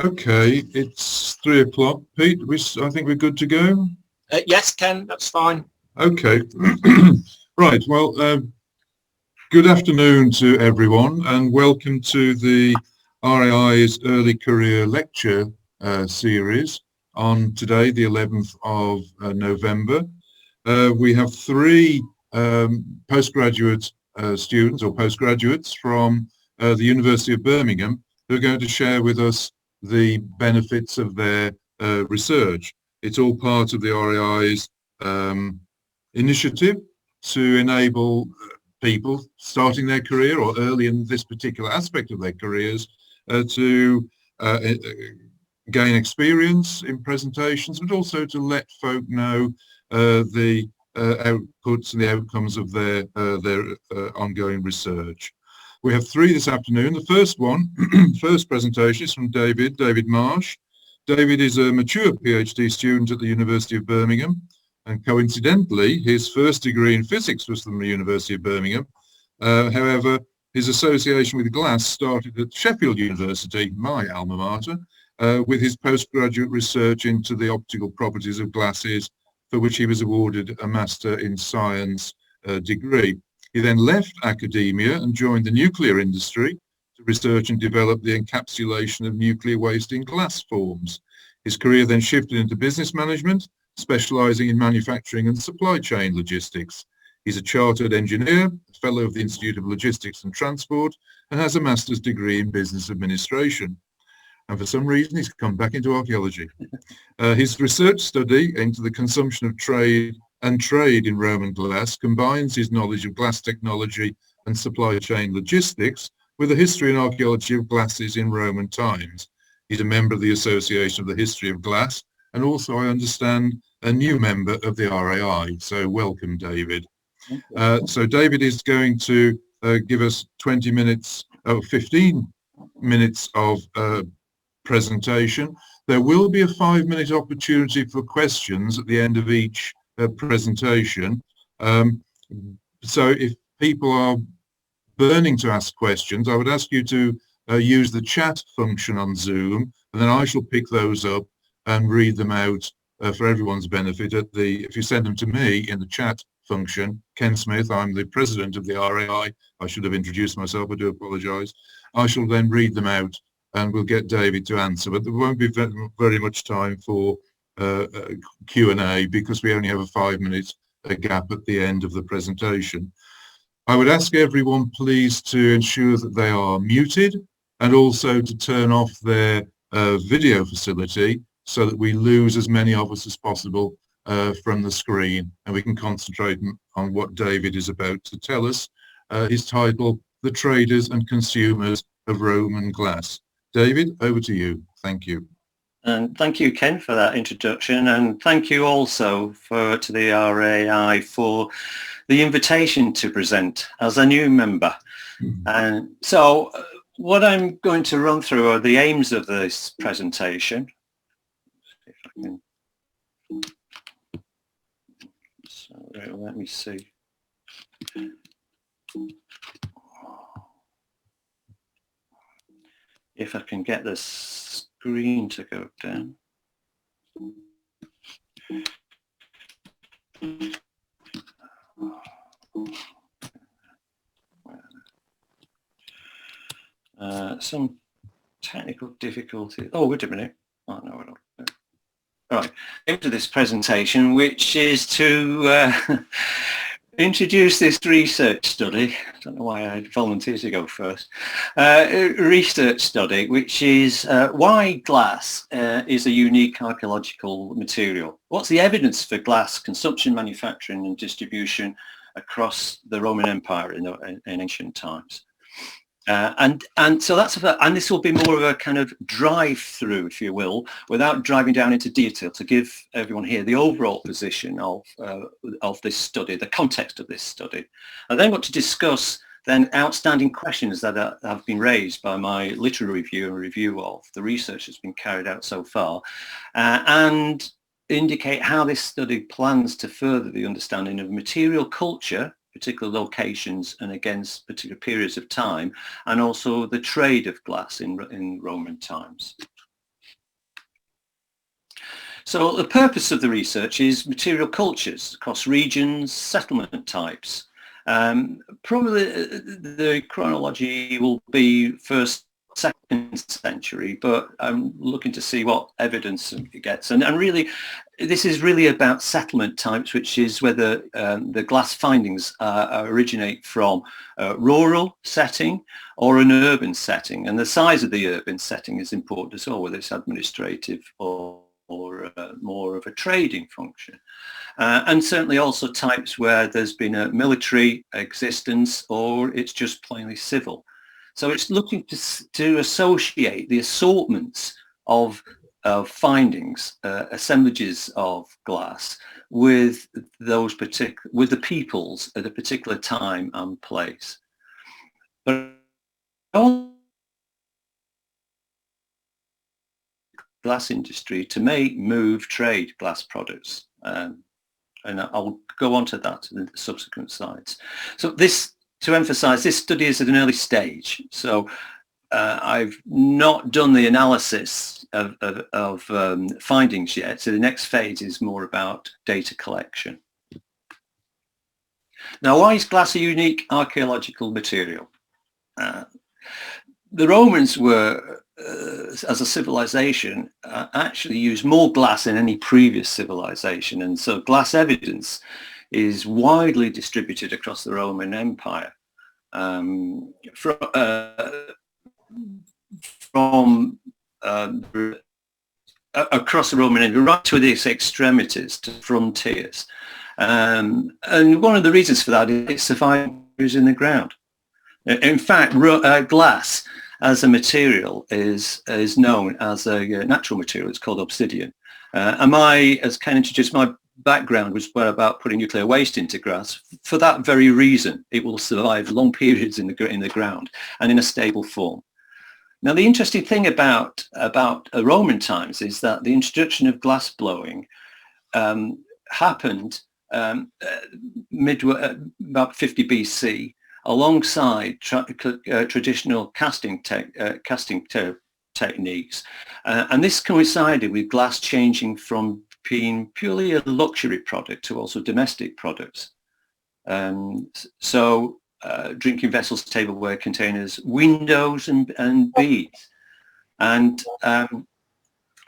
Okay, it's 3 o'clock. Pete, I think we're good to go. Yes, Ken, that's fine. Okay. Right, well, good afternoon to everyone and welcome to the RAI's Early Career Lecture series on today, the 11th of November. We have three postgraduate students or postgraduates from the University of Birmingham who are going to share with us the benefits of their research. It's all part of the RAI's initiative to enable people starting their career or early in this particular aspect of their careers to gain experience in presentations, but also to let folk know the outputs and the outcomes of their ongoing research. We have three this afternoon. The first one, first presentation is from David Marsh. David is a mature PhD student at the University of Birmingham, and coincidentally, his first degree in physics was from the University of Birmingham. However, his association with glass started at Sheffield University, my alma mater, with his postgraduate research into the optical properties of glasses, for which he was awarded a Master in Science degree. He then left academia and joined the nuclear industry to research and develop the encapsulation of nuclear waste in glass forms. His career then shifted into business management, specialising in manufacturing and supply chain logistics. He's a chartered engineer, fellow of the Institute of Logistics and Transport, and has a master's degree in business administration. And for some reason, he's come back into archaeology. His research study into the consumption of trade in Roman glass combines his knowledge of glass technology and supply chain logistics with a history and archaeology of glasses in Roman times. He's a member of the Association of the History of Glass, and also, I understand, a new member of the RAI. So welcome, David. So David is going to give us 15 minutes of presentation. There will be a 5-minute opportunity for questions at the end of each presentation. So if people are burning to ask questions, I would ask you to use the chat function on Zoom, and then I shall pick those up and read them out for everyone's benefit. If you send them to me in the chat function, Ken Smith, I'm the president of the RAI. I should have introduced myself, I do apologise. I shall then read them out and we'll get David to answer, but there won't be very much time for Q&A because we only have a 5-minute gap at the end of the presentation. I would ask everyone please to ensure that they are muted and also to turn off their video facility so that we lose as many of us as possible from the screen and we can concentrate on what David is about to tell us. His title, The Traders and Consumers of Roman Glass. David, over to you. Thank you. And thank you, Ken, for that introduction, and thank you also to the RAI for the invitation to present as a new member. And so what I'm going to run through are the aims of this presentation. If I can... So let me see. If I can get the screen to go down. Some technical difficulty. Oh, wait a minute. Oh, no, I don't. All right, into this presentation, which is to introduce this research study. I don't know why I volunteered to go first. Research study, which is why glass is a unique archaeological material. What's the evidence for glass consumption, manufacturing and distribution across the Roman Empire in ancient times? And so that's and this will be more of a kind of drive through, if you will, without driving down into detail, to give everyone here the overall position of this study, the context of this study. I then want to discuss then outstanding questions that have been raised by my literary review and review of the research that's been carried out so far, and indicate how this study plans to further the understanding of material culture, particular locations and against particular periods of time, and also the trade of glass in Roman times. So the purpose of the research is material cultures across regions, settlement types. Probably the chronology will be first, second century, but I'm looking to see what evidence it gets. And really, this is really about settlement types, which is whether the glass findings originate from a rural setting or an urban setting. And the size of the urban setting is important as well, whether it's administrative or more of a trading function. And certainly also types where there's been a military existence or it's just plainly civil. So it's looking to associate the assortments of findings, assemblages of glass with those with the peoples at a particular time and place. But glass industry to move trade glass products. And I'll go on to that in the subsequent slides. So this, to emphasize, this study is at an early stage. So I've not done the analysis of findings yet. So the next phase is more about data collection. Now, why is glass a unique archaeological material? The Romans were, as a civilization, actually used more glass than any previous civilization. And so glass evidence is widely distributed across the Roman Empire. From across the Roman Empire, right to its extremities, to frontiers. And one of the reasons for that is it survives in the ground. In fact, glass as a material is known as a natural material. It's called obsidian. As Ken introduced, my background was about putting nuclear waste into glass. For that very reason, it will survive long periods in the ground and in a stable form. Now, the interesting thing about Roman times is that the introduction of glass blowing happened about 50 BC, alongside traditional casting techniques. And this coincided with glass changing from being purely a luxury product to also domestic products. Drinking vessels, tableware containers, windows and beads. And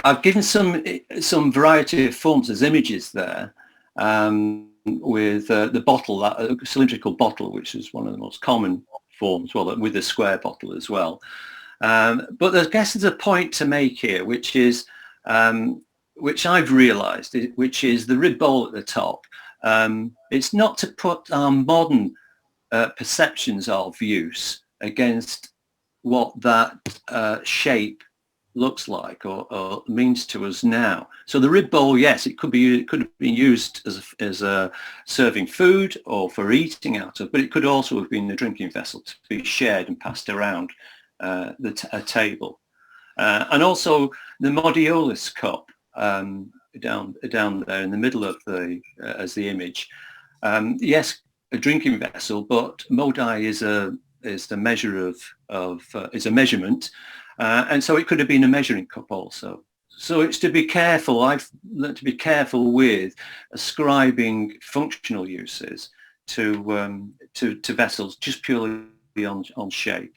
I've given some variety of forms as images there, with the bottle, that cylindrical bottle, which is one of the most common forms, well, with a square bottle as well. But I guess there's a point to make here, which is, which I've realised, which is the rib bowl at the top. It's not to put our modern perceptions of use against what that shape looks like or means to us now. So the rib bowl, yes, it could have been used as a serving food or for eating out of, but it could also have been a drinking vessel to be shared and passed around a table. And also the modiolus cup down there in the middle of as the image. Yes, a drinking vessel, but modi is a measure is a measurement. And so it could have been a measuring cup also. So it's to be careful. I've learned to be careful with ascribing functional uses to vessels just purely on shape.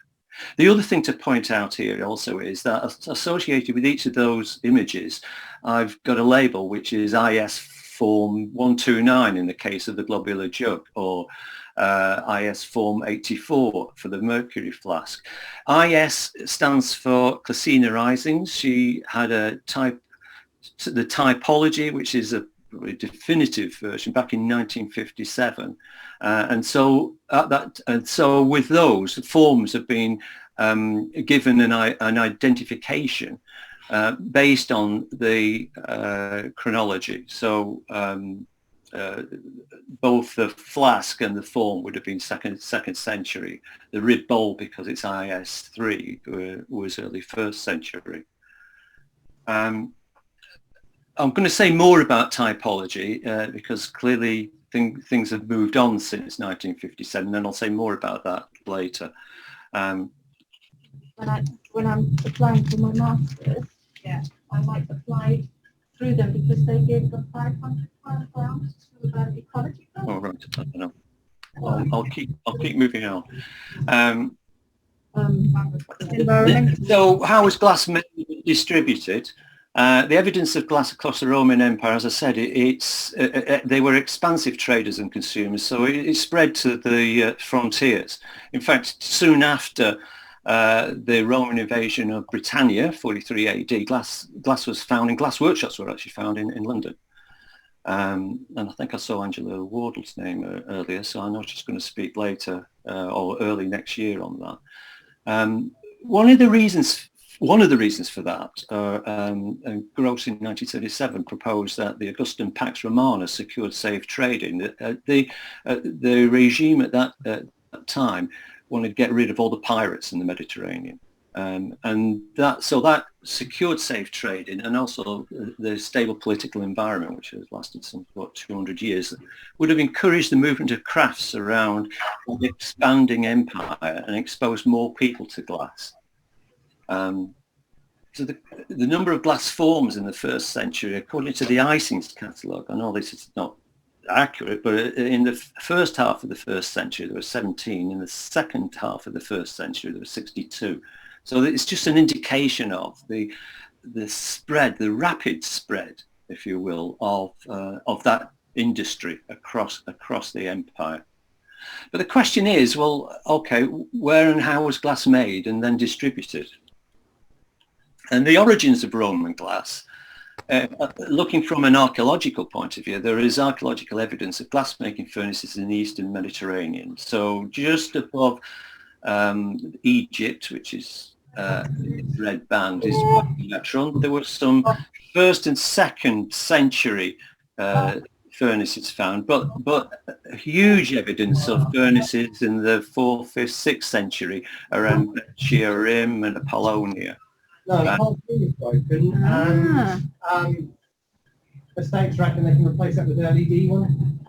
The other thing to point out here also is that associated with each of those images, I've got a label which is IS form 129 in the case of the globular jug, or IS form 84 for the mercury flask. IS stands for Clecina Risings. She had the typology, which is a definitive version, back in 1957, and so with those, forms have been given an identification based on the chronology. So both the flask and the form would have been second century. The rib bowl, because it's IS3, was early 1st century. I'm going to say more about typology because clearly things have moved on since 1957, and I'll say more about that later. When I'm applying for my master's, yeah, I might apply through them because they gave the 500 grants to ecology. Oh, right. I don't know. I'll keep moving on. So how was glass distributed? The evidence of glass across the Roman Empire, as I said, they were expansive traders and consumers, so it spread to the frontiers. In fact, soon after the Roman invasion of Britannia, 43 AD, glass was found in glass workshops were actually found in London. And I think I saw Angela Wardle's name earlier, so I know she's going to speak later or early next year on that. One of the reasons for that, Gross in 1937 proposed that the Augustan Pax Romana secured safe trading. The regime at that time wanted to get rid of all the pirates in the Mediterranean. And that secured safe trading, and also the stable political environment, which has lasted some 200 years, would have encouraged the movement of crafts around the expanding empire and exposed more people to glass. So the number of glass forms in the first century, according to the Ising's catalogue, I know this is not accurate, but in the first half of the first century there were 17. In the second half of the first century there were 62. So it's just an indication of the spread, the rapid spread, if you will, of that industry across the empire. But the question is, well, okay, where and how was glass made and then distributed? And the origins of Roman glass, looking from an archaeological point of view, there is archaeological evidence of glass-making furnaces in the Eastern Mediterranean. So just above Egypt, which is red band, is Latron. There were some first and second century furnaces found, but huge evidence of furnaces in the 4th, 5th, 6th century around Chiarim and Apollonia. No, the whole thing is broken, and the states reckon they can replace that with an LED one.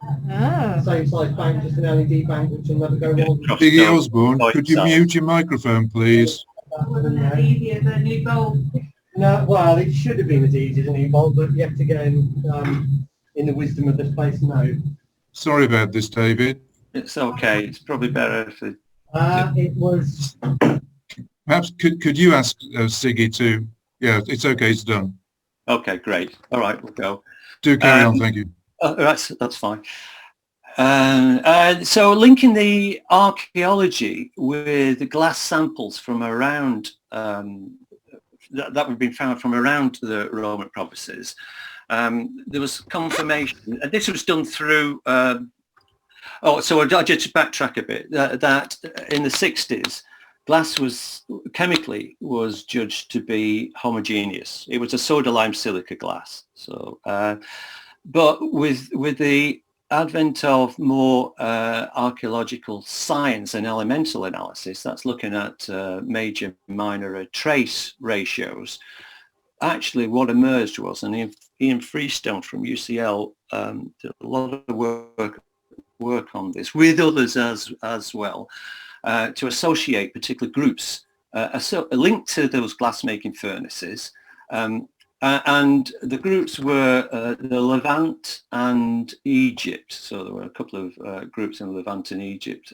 Same size bank, just an LED bank, which will never go wrong. Iggy Osborne, could you mute your microphone, please? Wasn't that easier than a new bulb? No, well, it should have been as easy as a new bulb, but yet again, in the wisdom of the place, no. Sorry about this, David. It's okay. It's probably better if it... It was... Perhaps could you ask Siggy to... Yeah, it's okay, it's done. Okay, great. All right, we'll go. Do carry on, thank you. That's fine. So linking the archaeology with the glass samples from around that have been found from around the Roman provinces, there was confirmation. This was done through. So I just backtrack a bit. That in the 60s, glass was chemically judged to be homogeneous. It was a soda lime silica glass. So, but with the advent of more archaeological science and elemental analysis, that's looking at major minor trace ratios, actually what emerged was, and Ian Freestone from UCL did a lot of work on this with others as well, to associate particular groups linked to those glass-making furnaces. And the groups were the Levant and Egypt. So there were a couple of groups in Levant and Egypt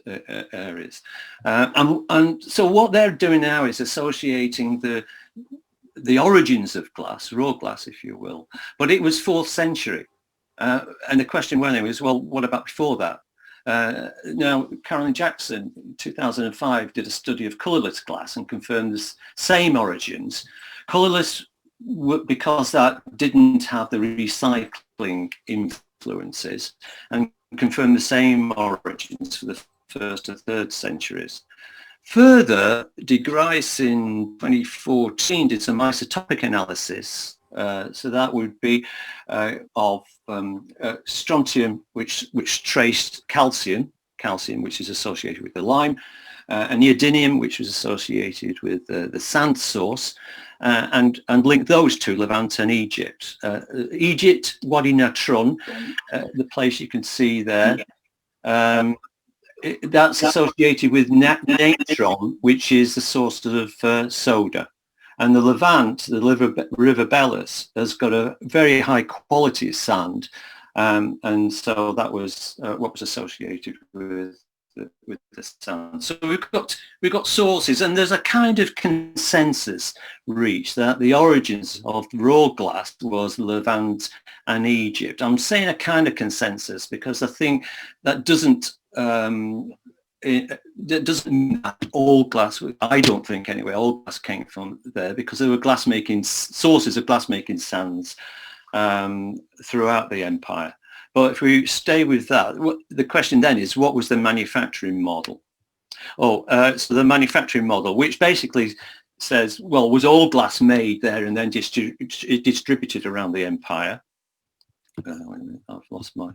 areas. And so what they're doing now is associating the origins of glass, raw glass, if you will. But it was 4th century. And the question went was, well, what about before that? Now, Carolyn Jackson, in 2005, did a study of colourless glass and confirmed the same origins. Colourless, because that didn't have the recycling influences, and confirmed the same origins for the 1st and 3rd centuries. Further, de Grice in 2014 did some isotopic analysis. So that would be of strontium, which traced calcium, which is associated with the lime, and neodymium, which was associated with the sand source, and link those to Levant and Egypt. Egypt, Wadi Natron, the place you can see there, that's associated with natron, which is the source of soda. And the Levant, the River Belus, has got a very high quality sand, and so that was what was associated with the sand. So we've got sources, and there's a kind of consensus reached that the origins of raw glass was Levant and Egypt. I'm saying a kind of consensus because I think that doesn't that doesn't mean that all glass, I don't think anyway, all glass came from there, because there were sources of glass-making sands throughout the empire. But if we stay with that, the question then is, what was the manufacturing model? So the manufacturing model, which basically says, well, was all glass made there and then distributed around the empire? Wait a minute, I've lost my...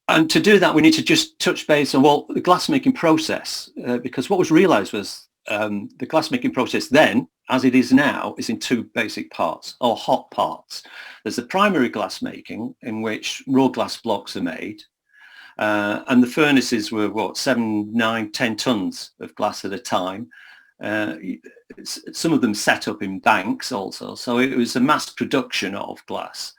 And to do that, we need to just touch base on, well, the glassmaking process, because what was realised was the glassmaking process then, as it is now, is in two basic parts, or hot parts. There's the primary glassmaking, in which raw glass blocks are made, and the furnaces were, 7, 9, 10 tons of glass at a time. Some of them set up in banks also, so it was a mass production of glass.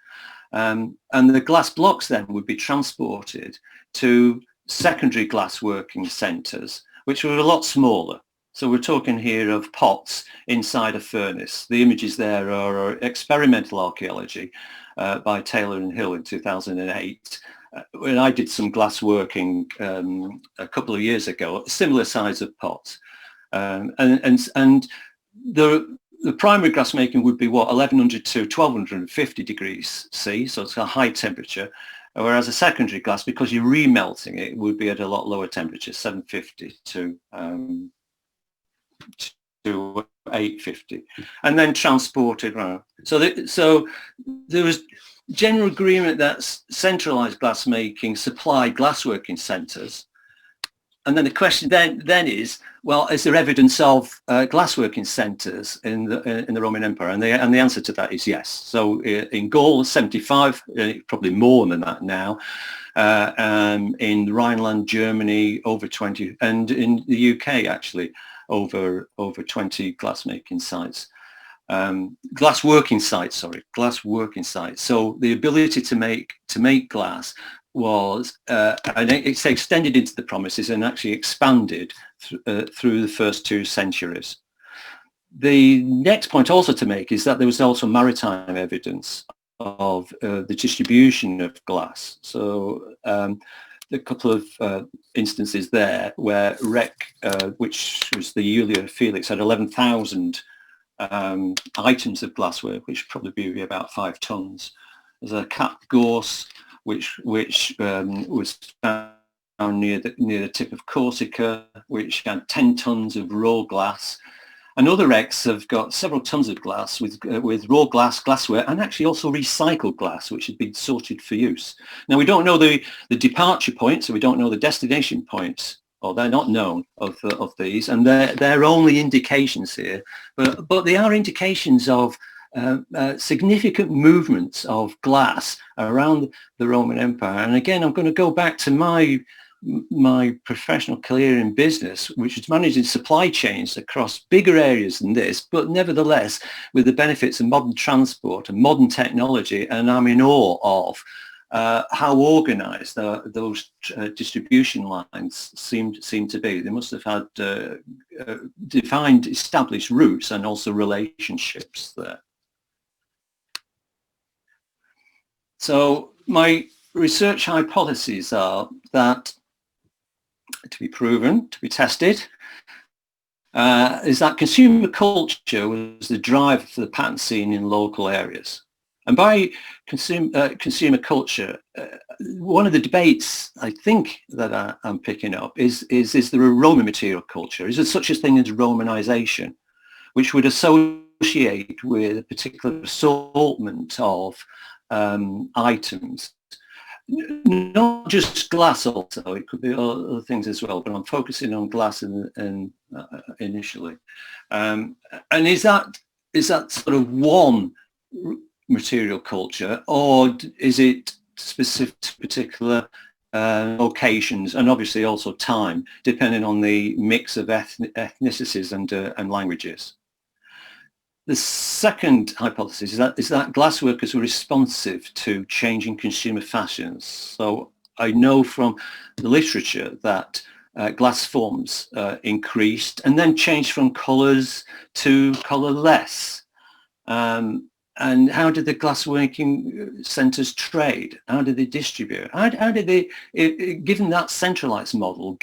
And the glass blocks then would be transported to secondary glass working centres, which were a lot smaller. So we're talking here of pots inside a furnace. The images there are experimental archaeology by Taylor and Hill in 2008. When I did some glass working a couple of years ago, similar size of pots. And the primary glass making would be 1100 to 1250 degrees C, so it's a high temperature, whereas a secondary glass, because you're remelting it, would be at a lot lower temperature, 750 to 850, and then transported around. So there was general agreement that centralised glass making supplied glassworking centres. And then the question then is, well, is there evidence of glassworking centres in the Roman Empire? And the answer to that is yes. So in Gaul, 75, probably more than that now. In Rhineland, Germany, over 20, and in the UK actually, over 20 glassmaking sites. Glassworking sites. So the ability to make glass was, and it's extended into the promises and actually expanded through the first 2 centuries. The next point also to make is that there was also maritime evidence of the distribution of glass. So a couple of instances there where Wreck, which was the Julia Felix, had 11,000 items of glasswork, which would probably be about 5 tons. There's a Cap Gorse, which was found near the tip of Corsica, which had 10 tons of raw glass. And other wrecks have got several tons of glass with raw glassware, and actually also recycled glass, which had been sorted for use. Now, we don't know the departure points, so we don't know the destination points, or they're not known of these, and they're only indications here. But they are indications of significant movements of glass around the Roman Empire. And again, I'm going to go back to my professional career in business, which was managing supply chains across bigger areas than this, but nevertheless with the benefits of modern transport and modern technology. And I'm in awe of how organised those distribution lines seemed to be. They must have had defined, established routes and also relationships there. So my research hypotheses are that, to be proven, to be tested, is that consumer culture was the driver for the pattern seen in local areas. And by consumer culture, one of the debates I think that I'm picking up is there a Roman material culture? Is there such a thing as Romanization, which would associate with a particular assortment of items? Not just glass also, it could be other things as well, but I'm focusing on glass initially. And is that sort of one material culture, or is it specific to particular locations, and obviously also time, depending on the mix of ethnicities and languages? The second hypothesis is that glassworkers were responsive to changing consumer fashions. So I know from the literature that glass forms increased and then changed from colours to colourless. And how did the glassworking centres trade? How did they distribute? How did they, given that centralised model,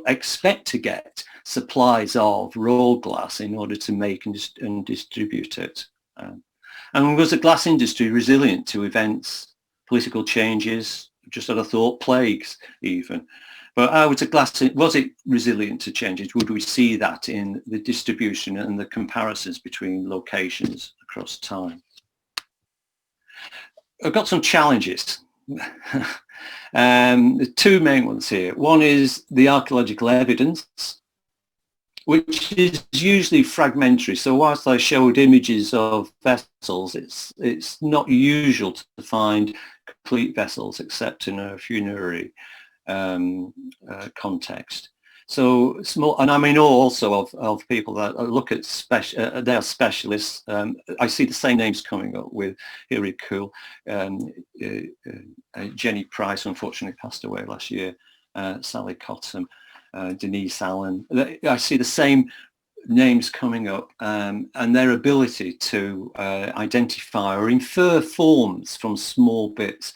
expect to get supplies of raw glass in order to make and distribute it? And was the glass industry resilient to events, political changes, just had a thought, plagues even? But how was it resilient to changes? Would we see that in the distribution and the comparisons between locations across time? I've got some challenges. The two main ones here. One is the archaeological evidence, which is usually fragmentary. So whilst I showed images of vessels, it's not usual to find complete vessels except in a funerary context. So small, and I mean also of people that look at they are specialists. I see the same names coming up with Hilary Cool, Jenny Price, unfortunately passed away last year, Sally Cottam, Denise Allen. I see the same names coming up, and their ability to identify or infer forms from small bits.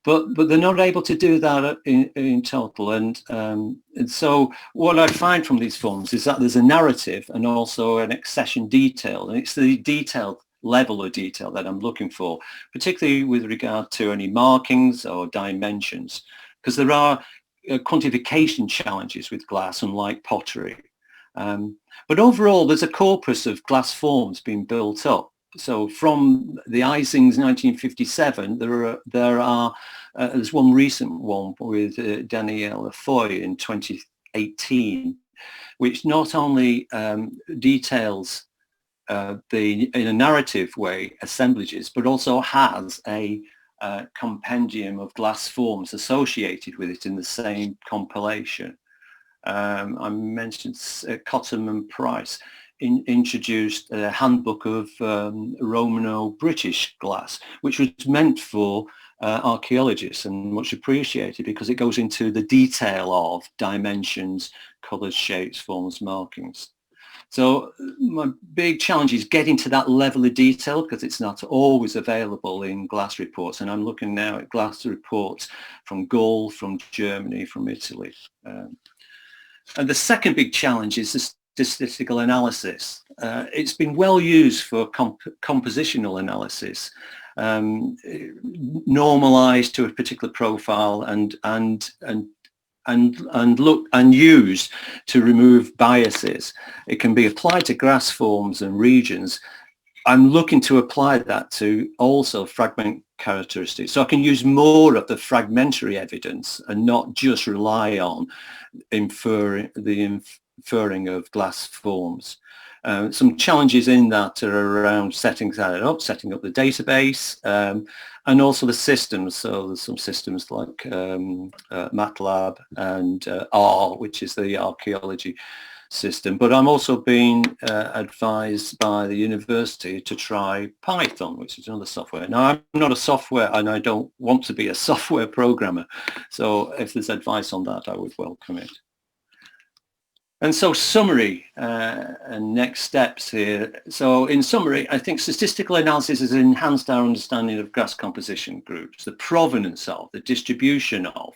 But they're not able to do that in total. And so what I find from these forms is that there's a narrative and also an accession detail. And it's the detailed level of detail that I'm looking for, particularly with regard to any markings or dimensions, because there are quantification challenges with glass, unlike pottery. But overall, there's a corpus of glass forms being built up. So from the Isings 1957, there's one recent one with Danielle Foy in 2018, which not only details in a narrative way assemblages, but also has a compendium of glass forms associated with it in the same compilation. I mentioned Cottam and Price introduced a handbook of Romano-British glass, which was meant for archaeologists and much appreciated because it goes into the detail of dimensions, colours, shapes, forms, markings. So my big challenge is getting to that level of detail because it's not always available in glass reports. And I'm looking now at glass reports from Gaul, from Germany, from Italy. And the second big challenge is the statistical analysis. It's been well used for compositional analysis, normalized to a particular profile and used to remove biases. It can be applied to grass forms and regions. I'm looking to apply that to also fragment characteristics. So I can use more of the fragmentary evidence and not just rely on inferring of glass forms. Some challenges in that are around setting that up, setting up the database, and also the systems. So there's some systems like MATLAB and R, which is the archaeology system. But I'm also being advised by the university to try Python, which is another software. Now, I'm not a software and I don't want to be a software programmer. So if there's advice on that, I would welcome it. And so summary and next steps here. So in summary, I think statistical analysis has enhanced our understanding of grass composition groups, the provenance of, the distribution of.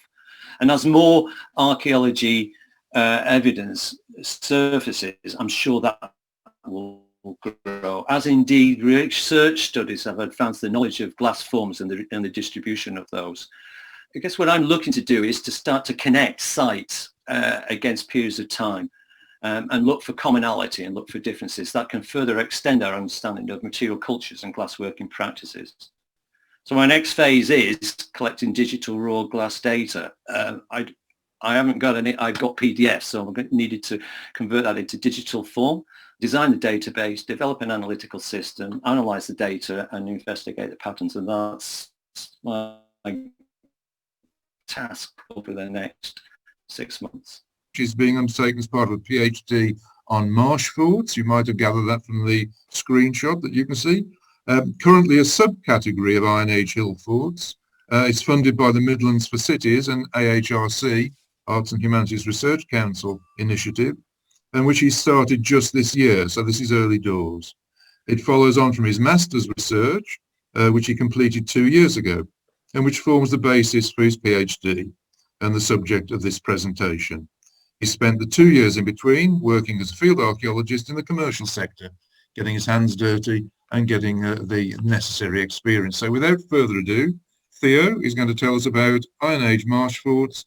And as more archaeology evidence surfaces, I'm sure that will grow, as indeed research studies have advanced the knowledge of glass forms and the distribution of those. I guess what I'm looking to do is to start to connect sites against periods of time and look for commonality and look for differences that can further extend our understanding of material cultures and glassworking practices. So my next phase is collecting digital raw glass data. I haven't got any, I've got PDFs, so I needed to convert that into digital form, design the database, develop an analytical system, analyze the data and investigate the patterns. And that's my task over the next 6 months. Which is being undertaken as part of a PhD on marshforts. You might have gathered that from the screenshot that you can see. Currently a subcategory of Iron Age hill forts. It's funded by the Midlands for Cities and AHRC, Arts and Humanities Research Council initiative, and which he started just this year, so this is early doors. It follows on from his master's research, which he completed 2 years ago, and which forms the basis for his PhD and the subject of this presentation. He spent the 2 years in between working as a field archaeologist in the commercial sector, getting his hands dirty and getting the necessary experience. So without further ado, Theo is going to tell us about Iron Age marshforts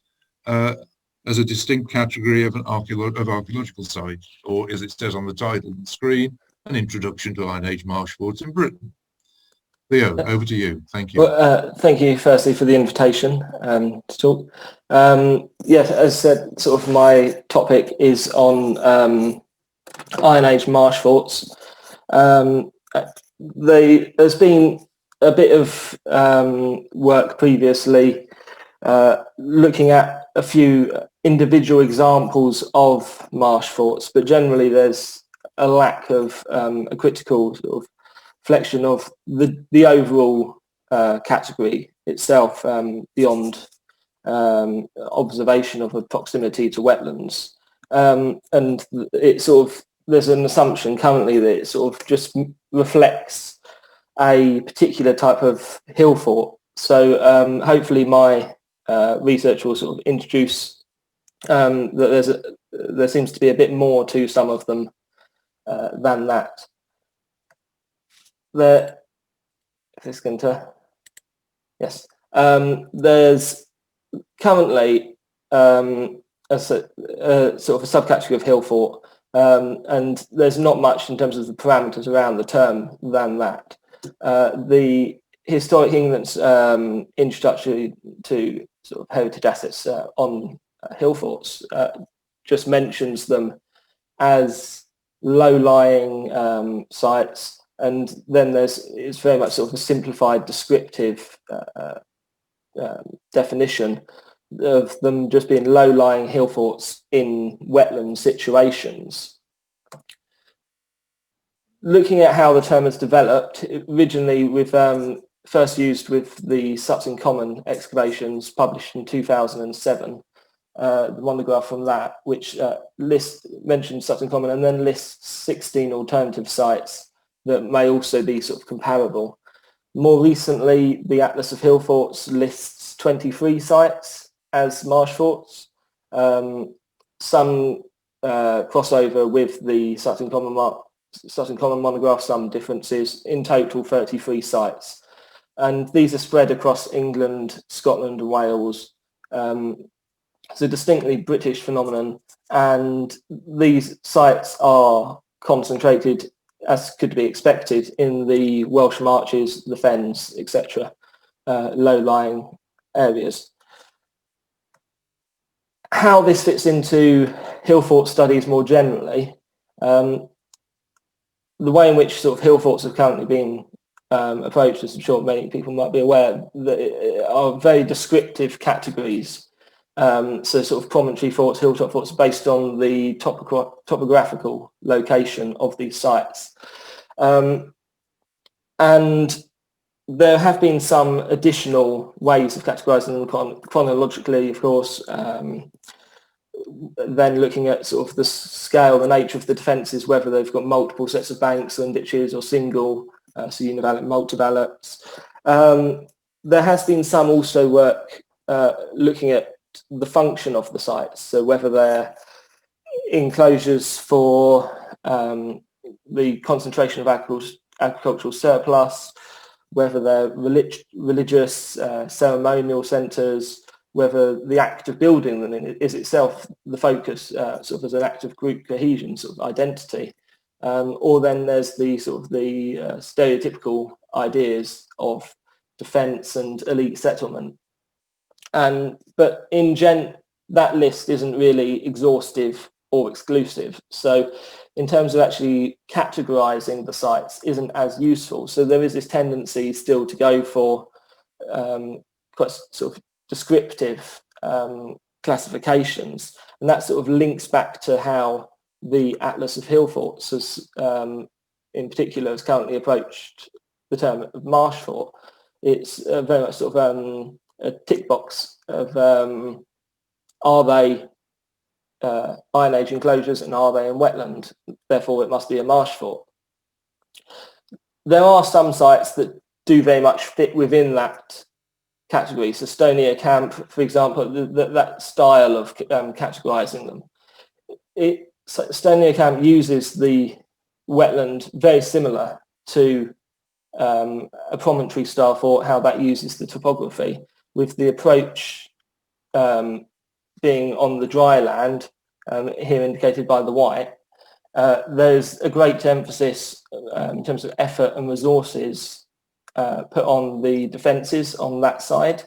as a distinct category of an archaeological site, or as it says on the title and screen, an introduction to Iron Age marshforts in Britain. Theo, over to you. Thank you. Well, thank you firstly for the invitation to talk. Yes, as I said, sort of my topic is on Iron Age marshforts. There's been a bit of work previously looking at a few individual examples of marshforts, but generally there's a lack of a critical sort of reflection of the overall category itself beyond observation of a proximity to wetlands. And it sort of, there's an assumption currently that it sort of just reflects a particular type of hill fort. So hopefully my research will sort of introduce that there seems to be a bit more to some of them than that. There's currently a sort of a subcategory of hill fort, and there's not much in terms of the parameters around the term than that. The Historic England's introductory to sort of heritage assets on hill forts just mentions them as low-lying sites, and then it's very much sort of a simplified descriptive definition of them just being low-lying hill forts in wetland situations. Looking at how the term has developed, originally with first used with the Sutton Common excavations published in 2007, the monograph from that, which mentions Sutton Common and then lists 16 alternative sites that may also be sort of comparable. More recently, the Atlas of Hill Forts lists 23 sites as marshforts. Some crossover with the Sutton Common monograph, some differences. In total, 33 sites. And these are spread across England, Scotland, and Wales. It's a distinctly British phenomenon, and these sites are concentrated, as could be expected, in the Welsh Marches, the Fens, etc., low-lying areas. How this fits into hill fort studies more generally, the way in which sort of hill forts have currently been approached, as I'm sure many people might be aware, that are very descriptive categories. So sort of promontory forts, hilltop forts, based on the topographical location of these sites. And there have been some additional ways of categorising them chronologically, of course, then looking at sort of the scale, the nature of the defences, whether they've got multiple sets of banks and ditches or single, so univalent, multivalents. There has been some also work looking at the function of the sites, so whether they're enclosures for the concentration of agricultural surplus, whether they're religious, ceremonial centres, whether the act of building them is itself the focus, sort of as an act of group cohesion, sort of identity, or then there's the sort of the stereotypical ideas of defence and elite settlement. But in that list isn't really exhaustive or exclusive. So in terms of actually categorising the sites isn't as useful. So there is this tendency still to go for quite sort of descriptive classifications. And that sort of links back to how the Atlas of Hill Forts has, in particular, has currently approached the term of marsh fort. It's very much sort of a tick box of are they Iron Age enclosures and are they in wetland? Therefore, it must be a marsh fort. There are some sites that do very much fit within that category. So Stonier Camp, for example, that style of categorising them. Stonier Camp uses the wetland very similar to a promontory style fort, how that uses the topography, with the approach being on the dry land, here indicated by the white. There's a great emphasis in terms of effort and resources put on the defences on that side.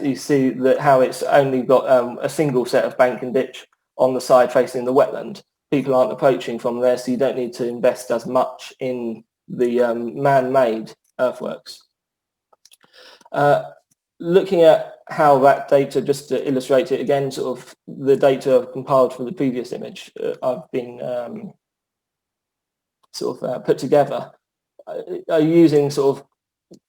You see that how it's only got a single set of bank and ditch on the side facing the wetland. People aren't approaching from there, so you don't need to invest as much in the man-made earthworks. Looking at how that data, just to illustrate it again, sort of the data compiled from the previous image, I've been put together, using sort of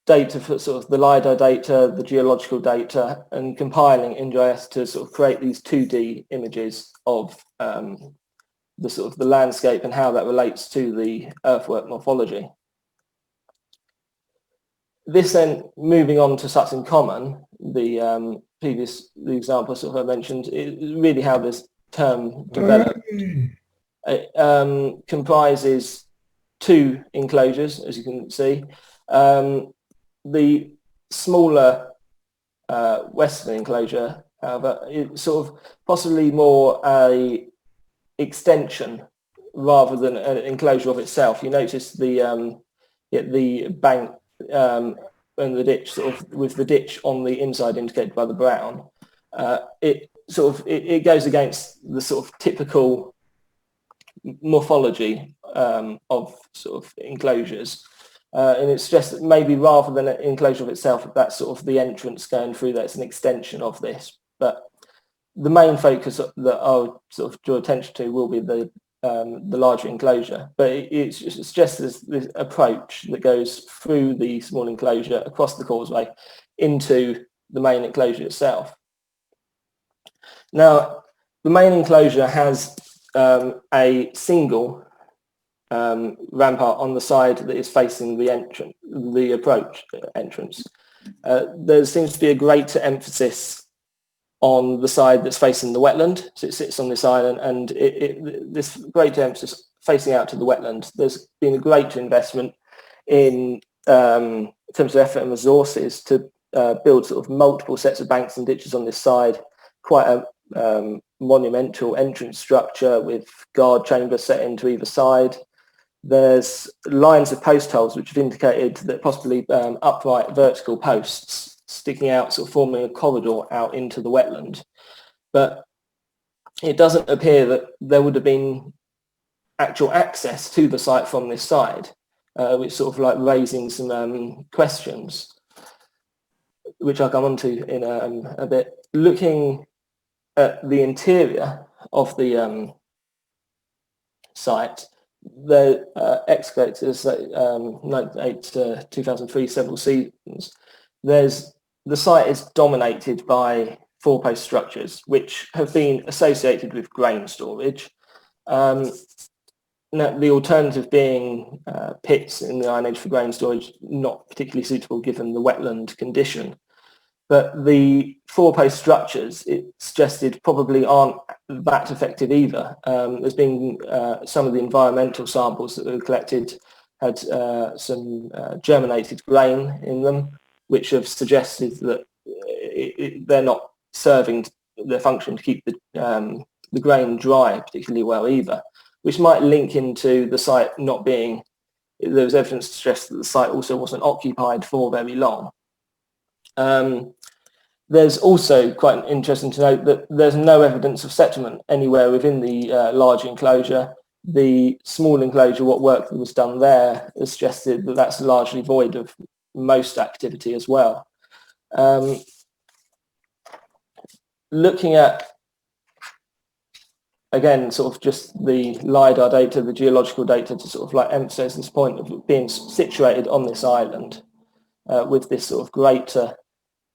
data for sort of the LiDAR data, the geological data, and compiling in GIS to sort of create these 2D images of the sort of the landscape and how that relates to the earthwork morphology. This then, moving on to Sutton Common, the example sort of I mentioned, is really how this term developed. It comprises 2 enclosures, as you can see. The smaller western enclosure, however, is sort of possibly more a extension rather than an enclosure of itself. You notice the bank and the ditch, sort of with the ditch on the inside indicated by the brown. It goes against the sort of typical morphology of sort of enclosures. And it suggests that maybe rather than an enclosure of itself, that's sort of the entrance going through there. It's an extension of this. But the main focus that I'll sort of draw attention to will be the larger enclosure. But it suggests this approach that goes through the small enclosure, across the causeway, into the main enclosure itself. Now, the main enclosure has a single rampart on the side that is facing the approach entrance. There seems to be a greater emphasis on the side that's facing the wetland, so it sits on this island, and this greater emphasis facing out to the wetland. There's been a greater investment in terms of effort and resources to build sort of multiple sets of banks and ditches on this side, quite a monumental entrance structure with guard chambers set into either side. There's lines of post holes which have indicated that possibly upright vertical posts sticking out, sort of forming a corridor out into the wetland. But it doesn't appear that there would have been actual access to the site from this side, which sort of like raising some questions, which I'll come on to in a bit. Looking at the interior of the site, the excavators, 1998 to 2003, several seasons, the site is dominated by 4-post structures, which have been associated with grain storage. Now, the alternative being pits in the Iron Age for grain storage, not particularly suitable given the wetland condition. But the 4-post structures, it suggested, probably aren't that effective either. There's been some of the environmental samples that were collected had some germinated grain in them, which have suggested that they're not serving their function to keep the grain dry particularly well either, which might link into the site not being, there was evidence to suggest that the site also wasn't occupied for very long. There's also quite interesting to note that there's no evidence of settlement anywhere within the large enclosure. The small enclosure, what work was done there, has suggested that that's largely void of most activity as well. Looking at again, sort of just the LiDAR data, the geological data, to sort of like emphasize this point of being situated on this island with this sort of greater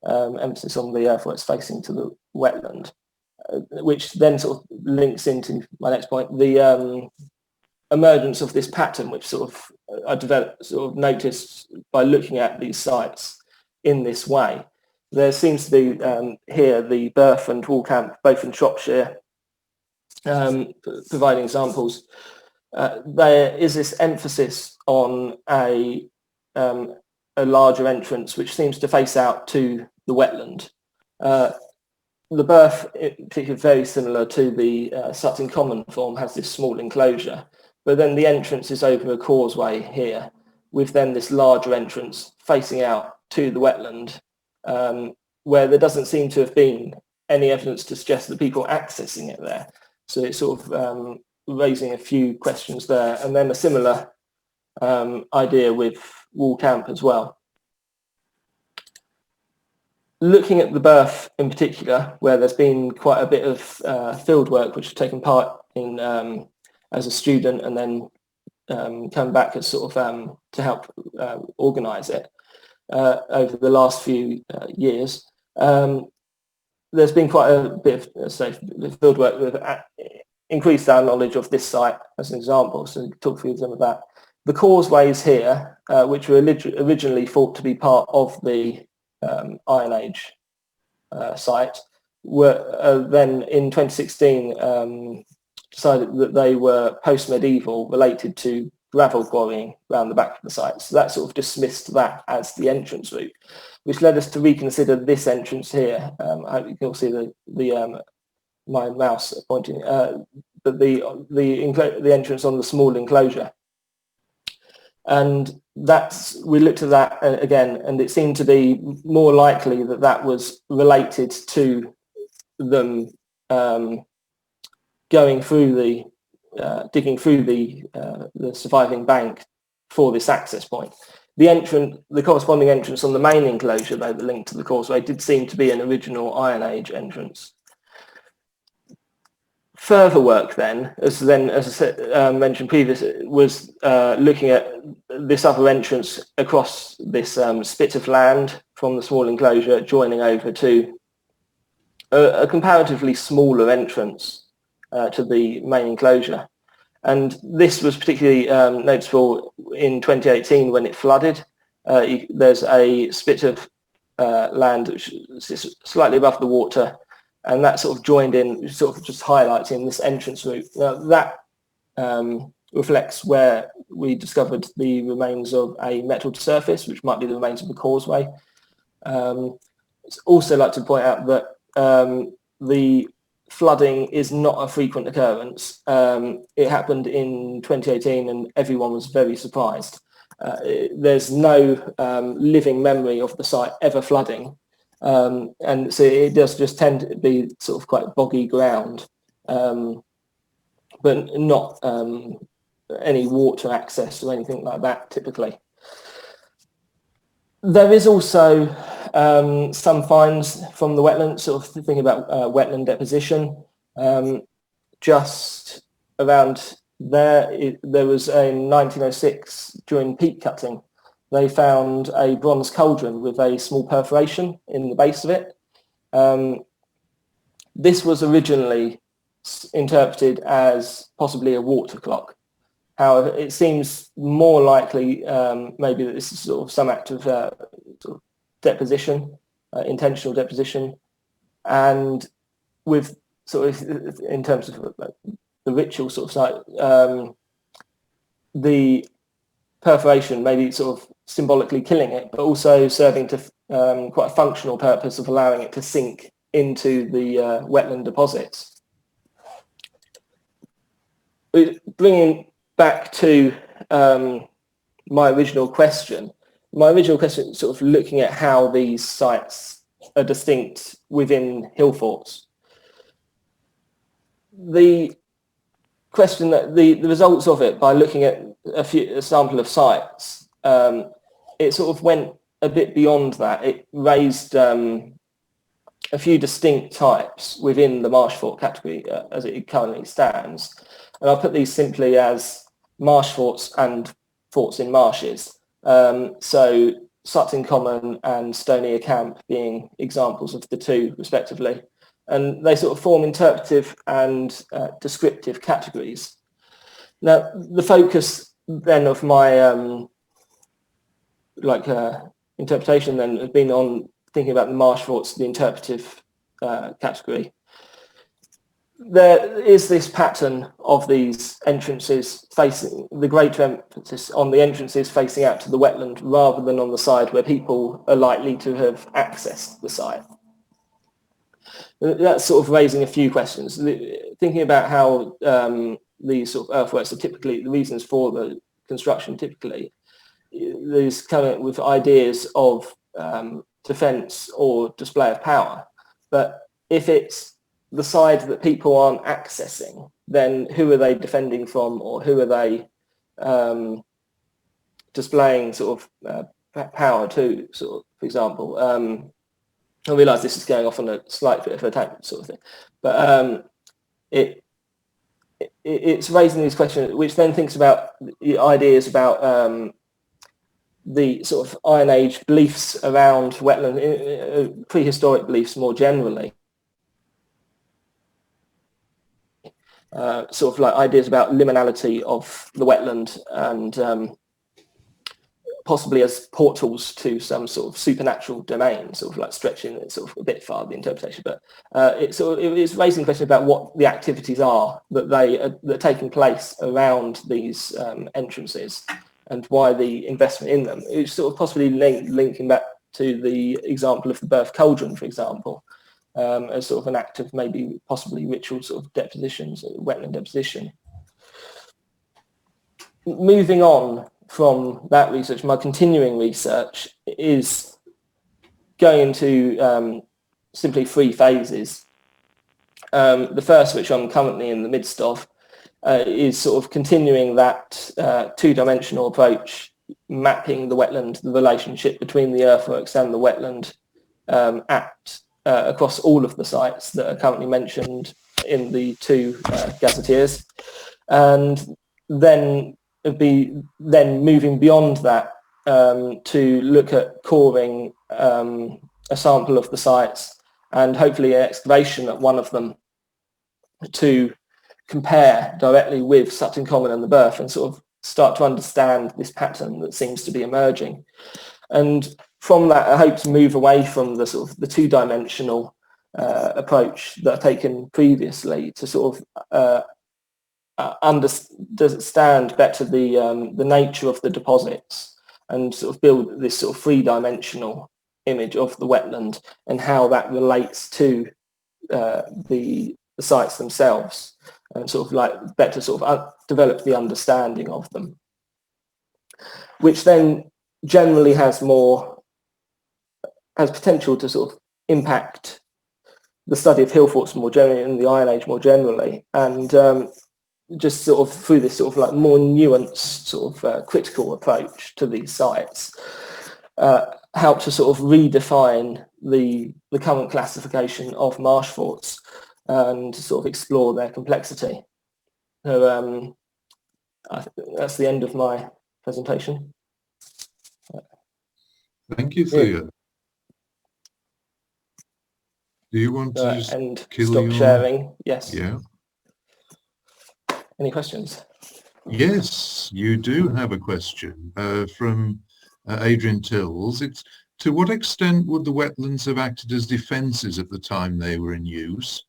emphasis on the earth where it's facing to the wetland, which then sort of links into my next point, the emergence of this pattern, which sort of I developed, sort of noticed by looking at these sites in this way. There seems to be here the Birth and Wool Camp, both in Shropshire, providing examples. There is this emphasis on a larger entrance which seems to face out to the wetland. The Birth, in particular, very similar to the Sutton Common form, has this small enclosure, but then the entrance is over a causeway here, with then this larger entrance facing out to the wetland, where there doesn't seem to have been any evidence to suggest that people accessing it there. So it's sort of raising a few questions there, and then a similar idea with Wool Camp as well. Looking at the Birth in particular, where there's been quite a bit of field work which has taken part in as a student, and then come back as sort of to help organise it over the last few years. There's been quite a bit of field work with increased our knowledge of this site as an example. So talk through some of that. The causeways here, which were originally thought to be part of the Iron Age site, were then in 2016 decided that they were post-medieval, related to gravel quarrying around the back of the site. So that sort of dismissed that as the entrance route, which led us to reconsider this entrance here. I hope you can all see the my mouse pointing, but the entrance on the small enclosure. And we looked at that again, and it seemed to be more likely that that was related to them going through digging through the surviving bank for this access point. The corresponding entrance on the main enclosure, though, the link to the causeway, did seem to be an original Iron Age entrance. Further work then, as I said, mentioned previously, was looking at this other entrance across this spit of land from the small enclosure, joining over to a comparatively smaller entrance to the main enclosure. And this was particularly noticeable in 2018 when it flooded. There's a spit of land which is slightly above the water, and that sort of joined in, sort of just highlighting this entrance route. Now that reflects where we discovered the remains of a metal surface, which might be the remains of the causeway. It's also like to point out that the flooding is not a frequent occurrence. It happened in 2018 and everyone was very surprised. There's no living memory of the site ever flooding. And so it does just tend to be sort of quite boggy ground, but not any water access or anything like that typically. There is also some finds from the wetlands, sort of thinking about wetland deposition. Just around there, there was in 1906, during peat cutting, they found a bronze cauldron with a small perforation in the base of it. This was originally interpreted as possibly a water clock. However, it seems more likely maybe that this is sort of some act of, sort of deposition, intentional deposition, and with sort of in terms of the ritual sort of site, the perforation maybe sort of symbolically killing it, but also serving to quite a functional purpose of allowing it to sink into the wetland deposits. Bringing back to my original question sort of looking at how these sites are distinct within hill forts. The question that the results of it, by looking at a sample of sites, it sort of went a bit beyond that. It raised a few distinct types within the marshfort category as it currently stands. And I'll put these simply as marshforts and forts in marshes. So Sutton Common and Stonier Camp being examples of the two respectively. And they sort of form interpretive and descriptive categories. Now, the focus then of my interpretation then has been on thinking about the marshforts, the interpretive category. There is this pattern of these entrances facing, the greater emphasis on the entrances facing out to the wetland rather than on the side where people are likely to have accessed the site. That's sort of raising a few questions. Thinking about how these sort of earthworks are typically, the reasons for the construction typically, there's coming with ideas of defence or display of power. But if it's the side that people aren't accessing, then who are they defending from, or who are they displaying sort of power to, sort of, for example? I realise this is going off on a slight bit of a tangent sort of thing, but it's raising these questions, which then thinks about the ideas about the sort of Iron Age beliefs around wetland, prehistoric beliefs more generally. Sort of like ideas about liminality of the wetland and possibly as portals to some sort of supernatural domain, sort of like stretching it sort of a bit far, the interpretation. But it's raising questions about what the activities are that are taking place around these entrances and why the investment in them. It's sort of possibly linking back to the example of the birth cauldron, for example. As sort of an act of maybe possibly ritual sort of depositions, wetland deposition. Moving on from that research, my continuing research is going into simply three phases. The first, which I'm currently in the midst of, is sort of continuing that two-dimensional approach, mapping the wetland, the relationship between the earthworks and the wetland across all of the sites that are currently mentioned in the two gazetteers, and then moving beyond that to look at coring a sample of the sites and hopefully an excavation at one of them to compare directly with Sutton Common and the Birth and sort of start to understand this pattern that seems to be emerging. And from that, I hope to move away from the sort of the two-dimensional approach that I've taken previously to sort of understand better the nature of the deposits and sort of build this sort of three-dimensional image of the wetland and how that relates to the sites themselves, and sort of like better sort of develop the understanding of them, which then generally has potential to sort of impact the study of hill forts more generally and the Iron Age more generally, and just sort of through this sort of like more nuanced sort of critical approach to these sites, help to sort of redefine the current classification of marsh forts and to sort of explore their complexity. So I think that's the end of my presentation. Thank you, Thea. Do you want to just and stop sharing? Yes. Yeah. Any questions? Yes, you do have a question from Adrian Tills. It's, to what extent would the wetlands have acted as defences at the time they were in use?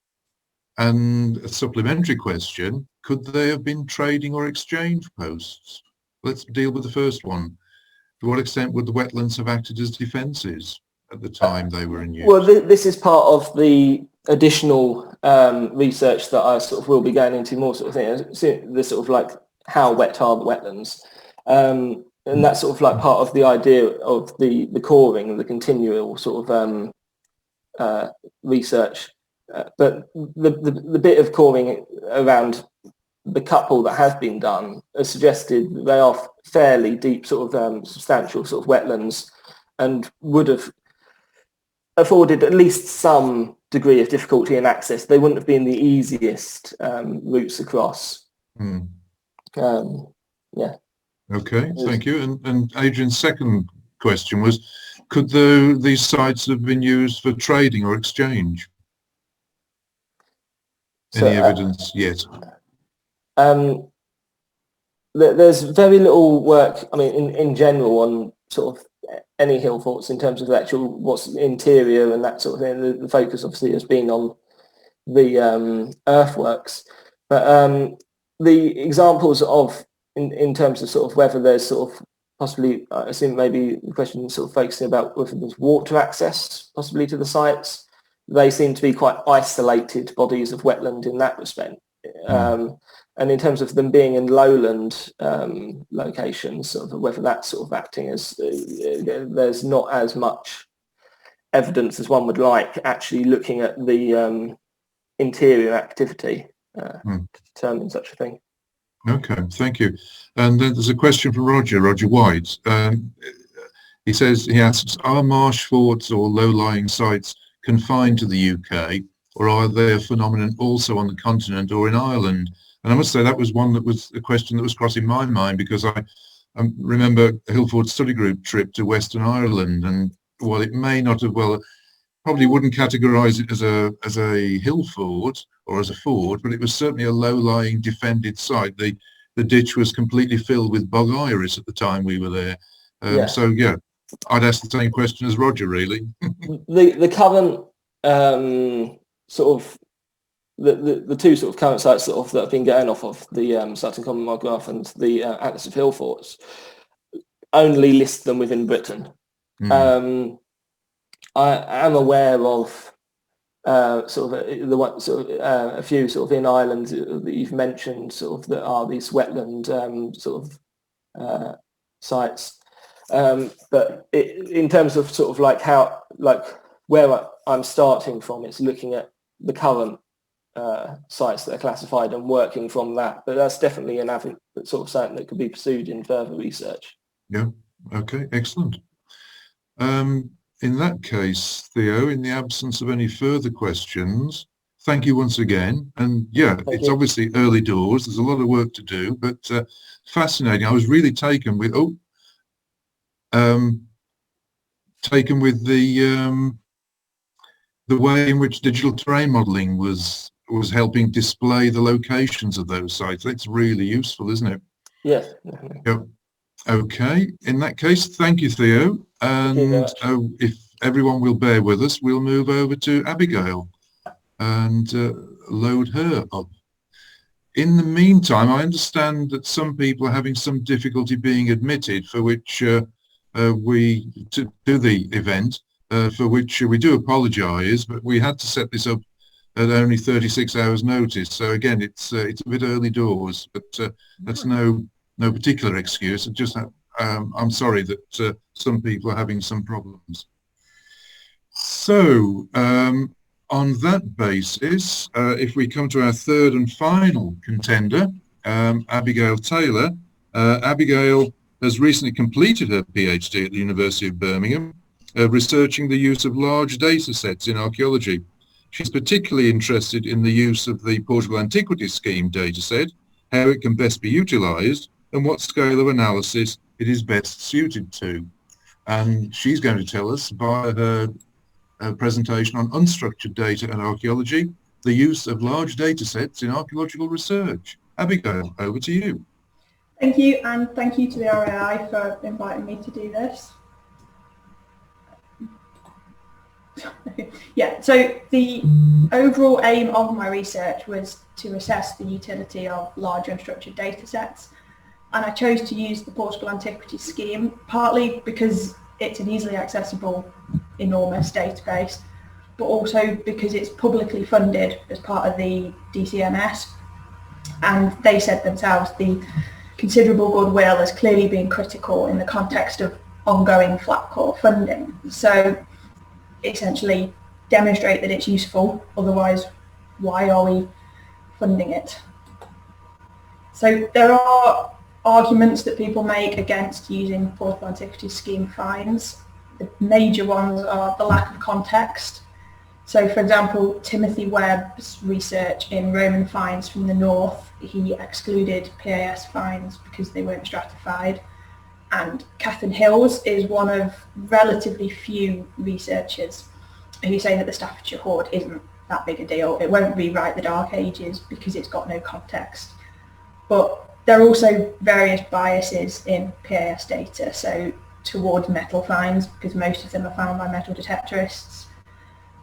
And a supplementary question, could they have been trading or exchange posts? Let's deal with the first one. To what extent would the wetlands have acted as defences at the time they were in use? Well, this is part of the additional research that I sort of will be going into more sort of thing, the sort of like how wet are the wetlands. And that's sort of like part of the idea of the coring and the continual sort of research. But the bit of coring around the couple that has been done has suggested that they are fairly deep sort of substantial sort of wetlands and would have afforded at least some degree of difficulty in access. They wouldn't have been the easiest routes across. Yeah. Okay, thank you. And Adrian's second question was, could these sites have been used for trading or exchange? So, any evidence yet? There's very little work, I mean, in general on sort of any hill forts in terms of actual what's interior and that sort of thing. The focus obviously has been on the earthworks, but the examples of in terms of sort of whether there's sort of possibly, I assume maybe the question is sort of focusing about whether there's water access possibly to the sites. They seem to be quite isolated bodies of wetland in that respect. And in terms of them being in lowland locations, sort of whether that's sort of acting as, there's not as much evidence as one would like actually looking at the interior activity to determine such a thing. Okay, thank you. And then there's a question from Roger White. He says, he asks, are marsh forts or low-lying sites confined to the UK, or are they a phenomenon also on the continent or in Ireland? And I must say that was a question that was crossing my mind, because I remember a Hillfort study group trip to Western Ireland, and while it may not have, probably wouldn't categorise it as a hill fort or as a fort, but it was certainly a low-lying defended site. The ditch was completely filled with bog iris at the time we were there. So yeah, I'd ask the same question as Roger, really. The current sort of the two sort of current sites sort of that have been going off of the Sutton Common Monograph and the Atlas of Hill Forts only list them within Britain. I am aware of a few sort of in Ireland that you've mentioned, sort of that are these wetland sites. But in terms of sort of like how, like where I'm starting from, it's looking at the current sites that are classified and working from that. But that's definitely an avenue, sort of something that could be pursued in further research. Yeah. Okay. Excellent. In that case, Theo, in the absence of any further questions, thank you once again. And yeah, it's obviously early doors. There's a lot of work to do, but fascinating. I was really taken with the way in which digital terrain modelling was helping display the locations of those sites. That's really useful, isn't it? Yes. Yep. Okay. In that case, thank you, Theo. And if everyone will bear with us, we'll move over to Abigail and load her up. In the meantime, I understand that some people are having some difficulty being admitted, for which to do the event, for which we do apologise, but we had to set this up at only 36 hours notice. So again, it's a bit early doors, but that's no particular excuse. It just I'm sorry that some people are having some problems. So on that basis, if we come to our third and final contender, Abigail Taylor. Abigail has recently completed her PhD at the University of Birmingham, researching the use of large data sets in archaeology. She's particularly interested in the use of the Portugal Antiquities Scheme dataset, how it can best be utilised, and what scale of analysis it is best suited to. And she's going to tell us via her presentation on unstructured data and archaeology, the use of large data sets in archaeological research. Abigail, over to you. Thank you, and thank you to the RAI for inviting me to do this. Yeah, so the overall aim of my research was to assess the utility of large unstructured data sets, and I chose to use the Portugal Antiquities Scheme partly because it's an easily accessible, enormous database, but also because it's publicly funded as part of the DCMS, and they said themselves the considerable goodwill has clearly been critical in the context of ongoing flat core funding. So essentially demonstrate that it's useful, otherwise why are we funding it? So there are arguments that people make against using Portugal Antiquities Scheme finds. the major ones are the lack of context. So, for example, Timothy Webb's research in Roman finds from the north, he excluded PAS finds because they weren't stratified. And Catherine Hills is one of relatively few researchers who say that the Staffordshire hoard isn't that big a deal. It won't rewrite the Dark Ages because it's got no context. But there are also various biases in PAS data, so towards metal finds, because most of them are found by metal detectorists,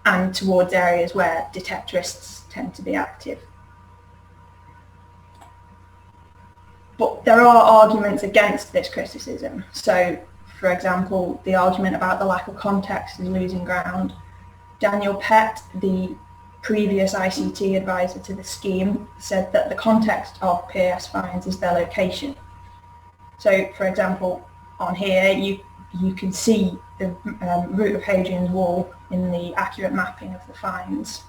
and towards areas where detectorists tend to be active. But there are arguments against this criticism. So, for example, the argument about the lack of context is losing ground. Daniel Pett, the previous ICT advisor to the scheme, said that the context of PAS finds is their location. So, for example, on here, you can see the root of Hadrian's Wall in the accurate mapping of the finds.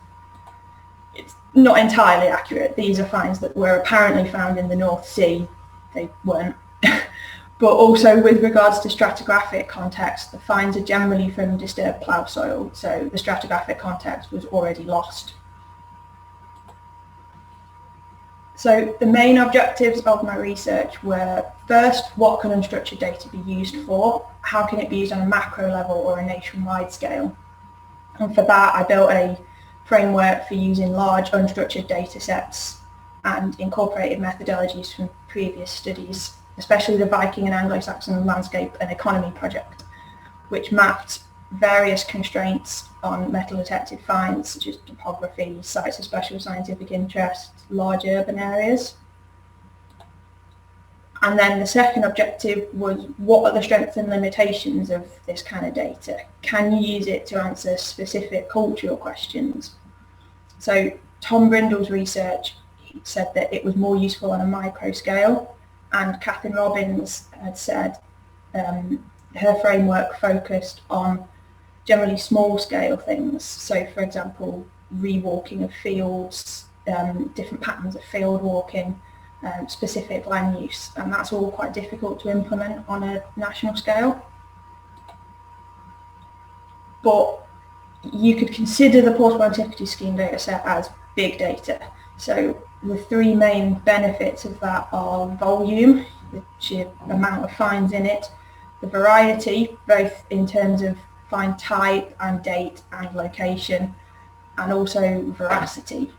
It's not entirely accurate. These are finds that were apparently found in the North Sea. They weren't. But also with regards to stratigraphic context, the finds are generally from disturbed plough soil, so the stratigraphic context was already lost. So the main objectives of my research were, first, what can unstructured data be used for? How can it be used on a macro level or a nationwide scale? And for that, I built a framework for using large unstructured data sets and incorporated methodologies from previous studies, especially the Viking and Anglo-Saxon landscape and economy project, which mapped various constraints on metal detected finds, such as topography, sites of special scientific interest, large urban areas. And then the second objective was, what are the strengths and limitations of this kind of data? Can you use it to answer specific cultural questions? So Tom Brindle's research said that it was more useful on a micro scale, and Catherine Robbins had said her framework focused on generally small scale things. So, for example, rewalking of fields, different patterns of field walking, specific land use, and that's all quite difficult to implement on a national scale. But you could consider the portable antiquity scheme data set as big data. So the three main benefits of that are volume, the sheer amount of finds in it, the variety, both in terms of find type and date and location, and also veracity.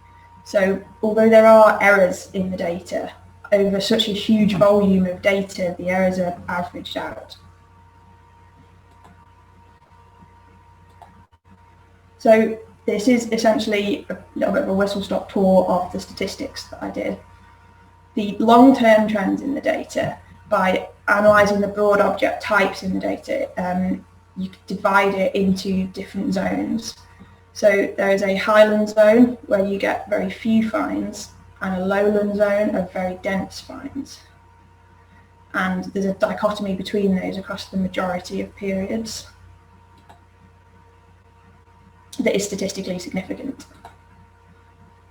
So although there are errors in the data, over such a huge volume of data, the errors are averaged out. So this is essentially a little bit of a whistle-stop tour of the statistics that I did. The long-term trends in the data, by analysing the broad object types in the data, you could divide it into different zones. So there is a highland zone where you get very few finds, and a lowland zone of very dense finds. And there's a dichotomy between those across the majority of periods that is statistically significant.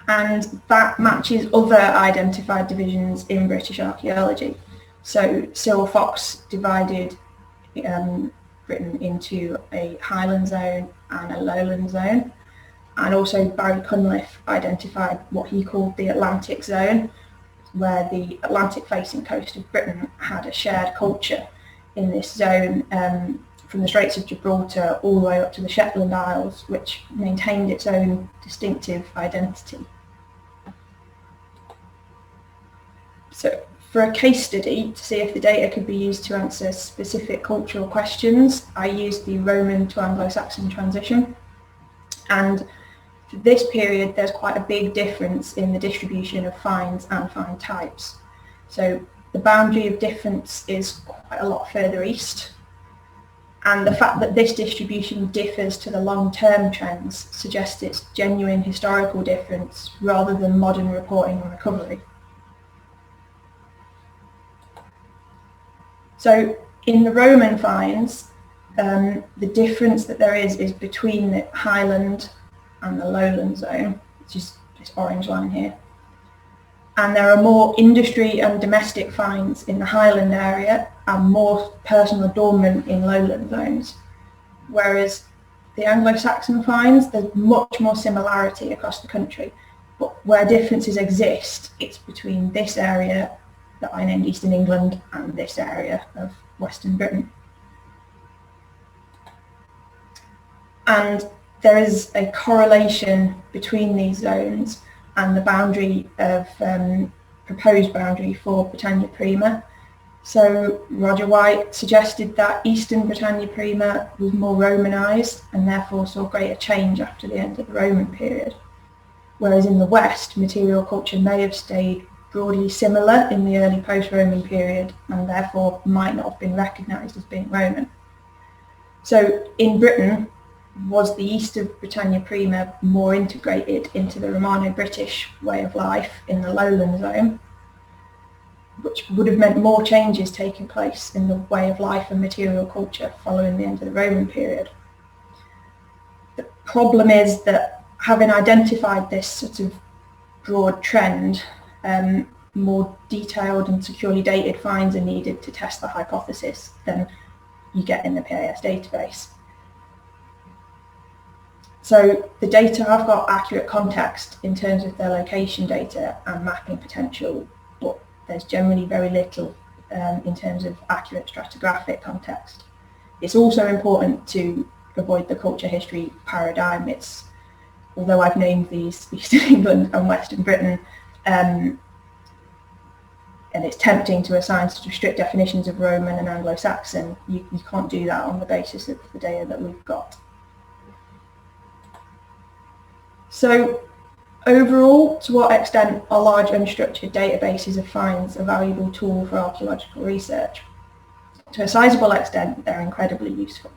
And that matches other identified divisions in British archaeology. So Cyril Fox divided Britain into a highland zone and a lowland zone. And also Barry Cunliffe identified what he called the Atlantic zone, where the Atlantic-facing coast of Britain had a shared culture in this zone from the Straits of Gibraltar all the way up to the Shetland Isles, which maintained its own distinctive identity. So for a case study, to see if the data could be used to answer specific cultural questions, I used the Roman to Anglo-Saxon transition. And for this period, there's quite a big difference in the distribution of finds and find types. So the boundary of difference is quite a lot further east. And the fact that this distribution differs to the long-term trends suggests it's genuine historical difference rather than modern reporting and recovery. So in the Roman finds, the difference that there is between the highland and the lowland zone, which is this orange line here. And there are more industry and domestic finds in the highland area and more personal adornment in lowland zones. whereas the Anglo-Saxon finds, there's much more similarity across the country, but where differences exist, it's between this area that I named Eastern England and this area of Western Britain. And there is a correlation between these zones and the boundary of proposed boundary for Britannia Prima. So Roger White suggested that Eastern Britannia Prima was more Romanised and therefore saw greater change after the end of the Roman period, whereas in the West, material culture may have stayed broadly similar in the early post-Roman period and therefore might not have been recognised as being Roman. So in Britain, was the east of Britannia Prima more integrated into the Romano-British way of life in the lowland zone, which would have meant more changes taking place in the way of life and material culture following the end of the Roman period. The problem is that having identified this sort of broad trend, more detailed and securely dated finds are needed to test the hypothesis than you get in the PAS database. So the data have got accurate context in terms of their location data and mapping potential, but there's generally very little in terms of accurate stratigraphic context. It's also important to avoid the culture history paradigm. Although I've named these Eastern England and Western Britain, and it's tempting to assign sort of strict definitions of Roman and Anglo-Saxon, you can't do that on the basis of the data that we've got. So overall, to what extent are large unstructured databases of finds a valuable tool for archaeological research? To a sizable extent, they're incredibly useful.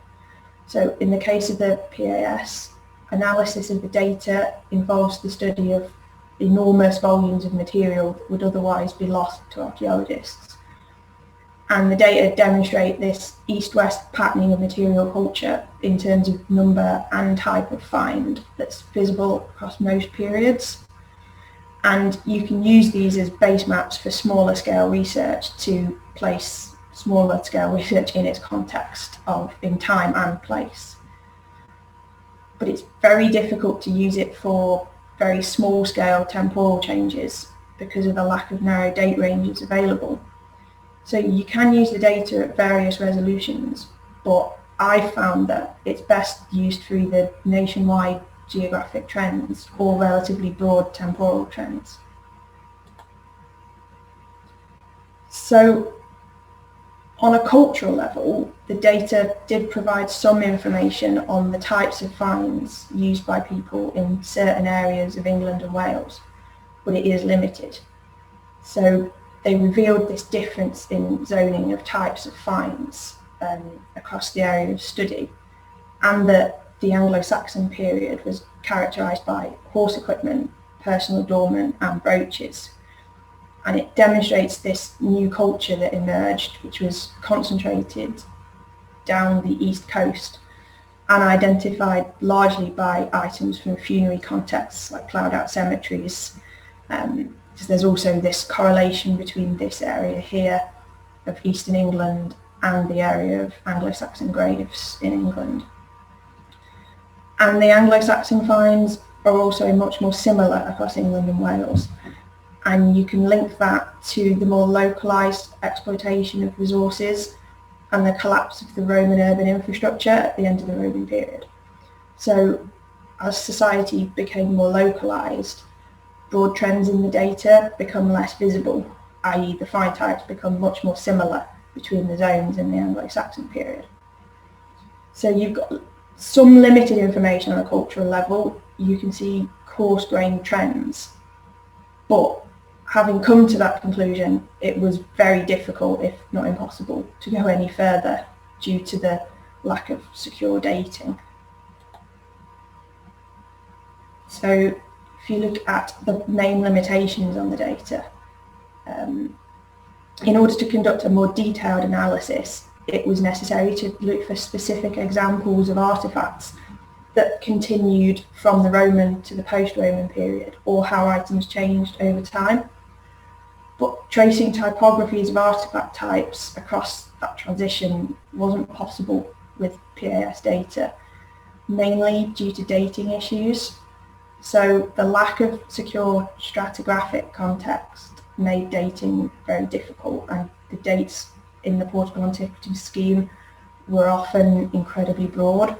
So in the case of the PAS, analysis of the data involves the study of enormous volumes of material that would otherwise be lost to archaeologists. And the data demonstrate this east-west patterning of material culture in terms of number and type of find that's visible across most periods. And you can use these as base maps for smaller scale research to place smaller scale research in its context in time and place. But it's very difficult to use it for very small scale temporal changes because of the lack of narrow date ranges available. So you can use the data at various resolutions, but I found that it's best used through the nationwide geographic trends or relatively broad temporal trends. So on a cultural level, the data did provide some information on the types of finds used by people in certain areas of England and Wales, but it is limited. So they revealed this difference in zoning of types of finds across the area of study, and that the Anglo-Saxon period was characterised by horse equipment, personal adornment and brooches. And it demonstrates this new culture that emerged, which was concentrated down the east coast and identified largely by items from funerary contexts like ploughed out cemeteries. Because there's also this correlation between this area here of Eastern England and the area of Anglo-Saxon graves in England. And the Anglo-Saxon finds are also much more similar across England and Wales. And you can link that to the more localised exploitation of resources and the collapse of the Roman urban infrastructure at the end of the Roman period. So as society became more localised, broad trends in the data become less visible, i.e. the find types become much more similar between the zones in the Anglo-Saxon period. So you've got some limited information on a cultural level. You can see coarse-grained trends, but having come to that conclusion, it was very difficult, if not impossible, to go any further due to the lack of secure dating. So if you look at the main limitations on the data, in order to conduct a more detailed analysis, it was necessary to look for specific examples of artefacts that continued from the Roman to the post-Roman period, or how items changed over time. But tracing typographies of artefact types across that transition wasn't possible with PAS data, mainly due to dating issues. So the lack of secure stratigraphic context made dating very difficult, and the dates in the portable antiquities scheme were often incredibly broad.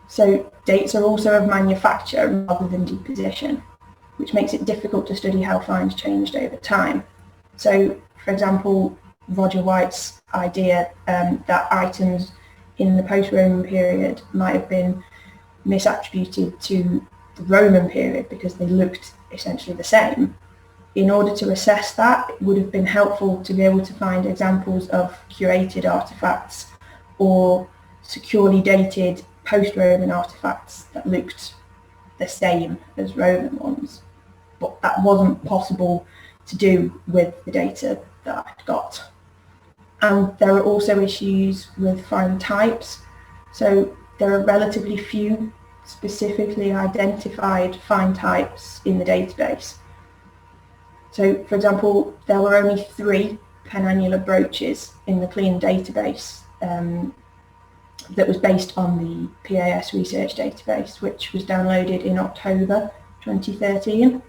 So dates are also of manufacture rather than deposition, which makes it difficult to study how finds changed over time. So, for example, Roger White's idea that items in the post-Roman period might have been misattributed to the Roman period because they looked essentially the same. In order to assess that, it would have been helpful to be able to find examples of curated artefacts or securely dated post-Roman artefacts that looked the same as Roman ones. But that wasn't possible to do with the data that I'd got. And there are also issues with find types. So there are relatively few specifically identified find types in the database. So, for example, there were only 3 penannular brooches in the clean database that was based on the PAS research database, which was downloaded in October 2013.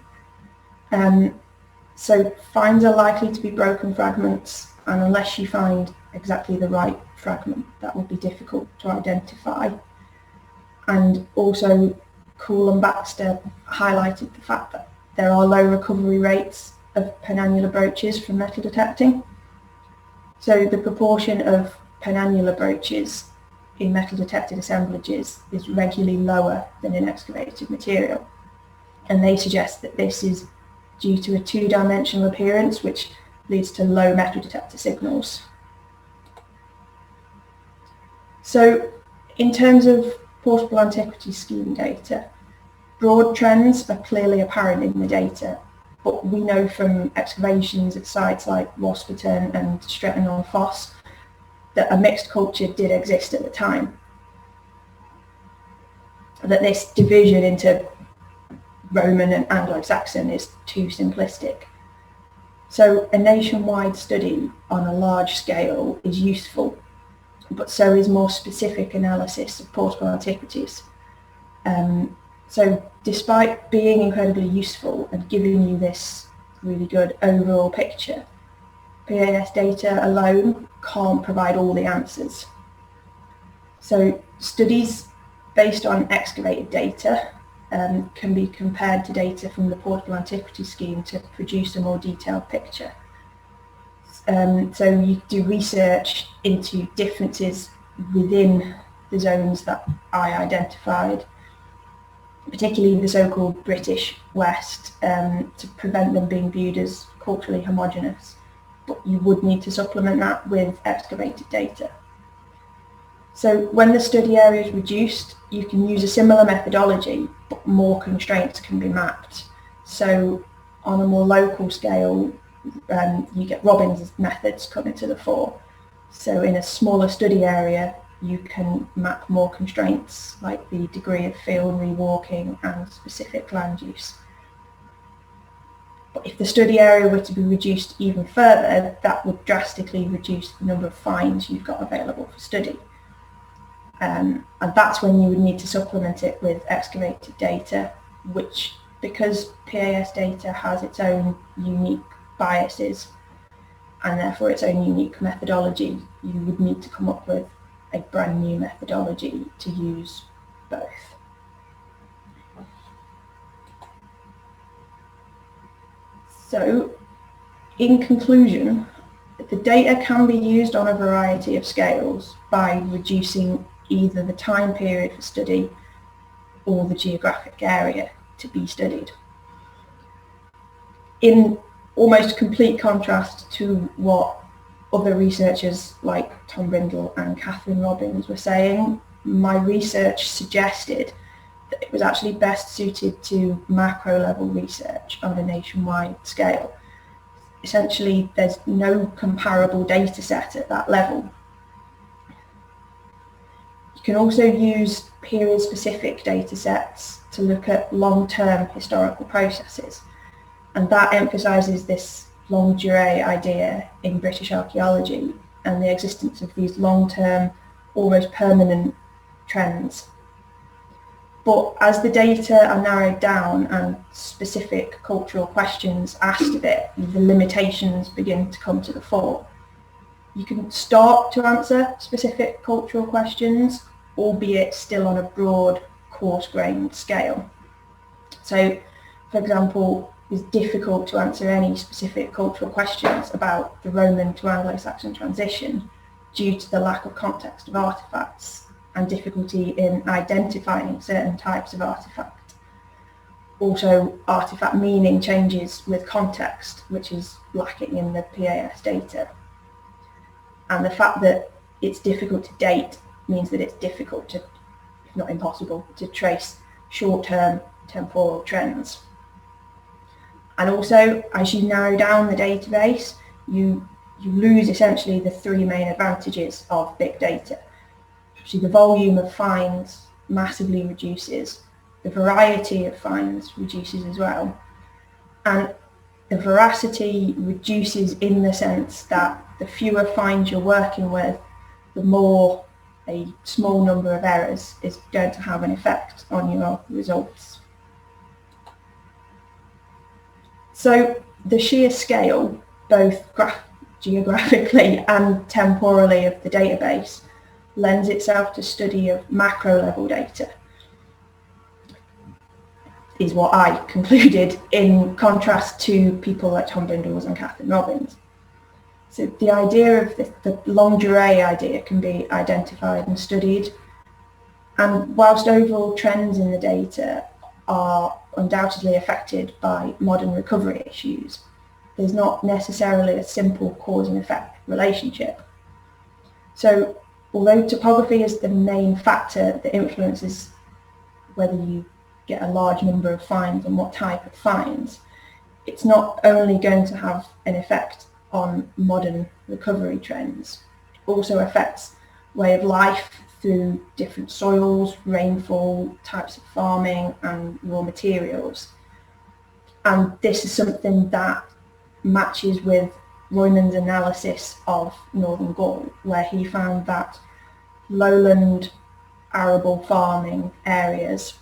So finds are likely to be broken fragments, and unless you find exactly the right fragment, that will be difficult to identify. And also, Cool and Baxter highlighted the fact that there are low recovery rates of penannular brooches from metal detecting. So the proportion of penannular brooches in metal detected assemblages is regularly lower than in excavated material. And they suggest that this is due to a 2-dimensional appearance, which leads to low metal detector signals. So in terms of portable antiquity scheme data, broad trends are clearly apparent in the data, but we know from excavations at sites like Wasperton and Stretton-on-Foss that a mixed culture did exist at the time. That this division into Roman and Anglo-Saxon is too simplistic. So a nationwide study on a large scale is useful, but so is more specific analysis of portable antiquities. So despite being incredibly useful and giving you this really good overall picture, PAS data alone can't provide all the answers. So studies based on excavated data can be compared to data from the portable antiquity scheme to produce a more detailed picture. So you do research into differences within the zones that I identified, particularly the so-called British West, to prevent them being viewed as culturally homogenous. But you would need to supplement that with excavated data. So when the study area is reduced, you can use a similar methodology, but more constraints can be mapped. So on a more local scale, you get Robbins' methods coming to the fore. So in a smaller study area, you can map more constraints like the degree of field rewalking and specific land use. But if the study area were to be reduced even further, that would drastically reduce the number of finds you've got available for study. And that's when you would need to supplement it with excavated data, which, because PAS data has its own unique biases and therefore its own unique methodology, you would need to come up with a brand new methodology to use both. So, in conclusion, the data can be used on a variety of scales by reducing either the time period for study or the geographic area to be studied. In almost complete contrast to what other researchers like Tom Brindle and Catherine Robbins were saying, my research suggested that it was actually best suited to macro level research on a nationwide scale. Essentially, there's no comparable data set at that level. You can also use period-specific data sets to look at long-term historical processes, and that emphasises this longue durée idea in British archaeology, and the existence of these long-term, almost permanent trends. But as the data are narrowed down and specific cultural questions asked of it, the limitations begin to come to the fore. You can start to answer specific cultural questions, albeit still on a broad, coarse-grained scale. So, for example, it's difficult to answer any specific cultural questions about the Roman to Anglo-Saxon transition due to the lack of context of artefacts and difficulty in identifying certain types of artifact. Also, artifact meaning changes with context, which is lacking in the PAS data. And the fact that it's difficult to date means that it's difficult to, if not impossible, to trace short-term temporal trends. And also, as you narrow down the database, you lose essentially the three main advantages of big data. So the volume of finds massively reduces, the variety of finds reduces as well, and the veracity reduces in the sense that the fewer finds you're working with, the more a small number of errors is going to have an effect on your results. So the sheer scale, both geographically and temporally, of the database lends itself to study of macro level data, is what I concluded, in contrast to people like Tom Brindles and Catherine Robbins. So the idea of the longue durée idea can be identified and studied, and whilst overall trends in the data are undoubtedly affected by modern recovery issues, there's not necessarily a simple cause and effect relationship. So although topography is the main factor that influences whether you get a large number of finds and what type of finds, it's not only going to have an effect on modern recovery trends, it also affects way of life through different soils, rainfall, types of farming and raw materials. And this is something that matches with Royman's analysis of Northern Gaul, where he found that lowland arable farming areas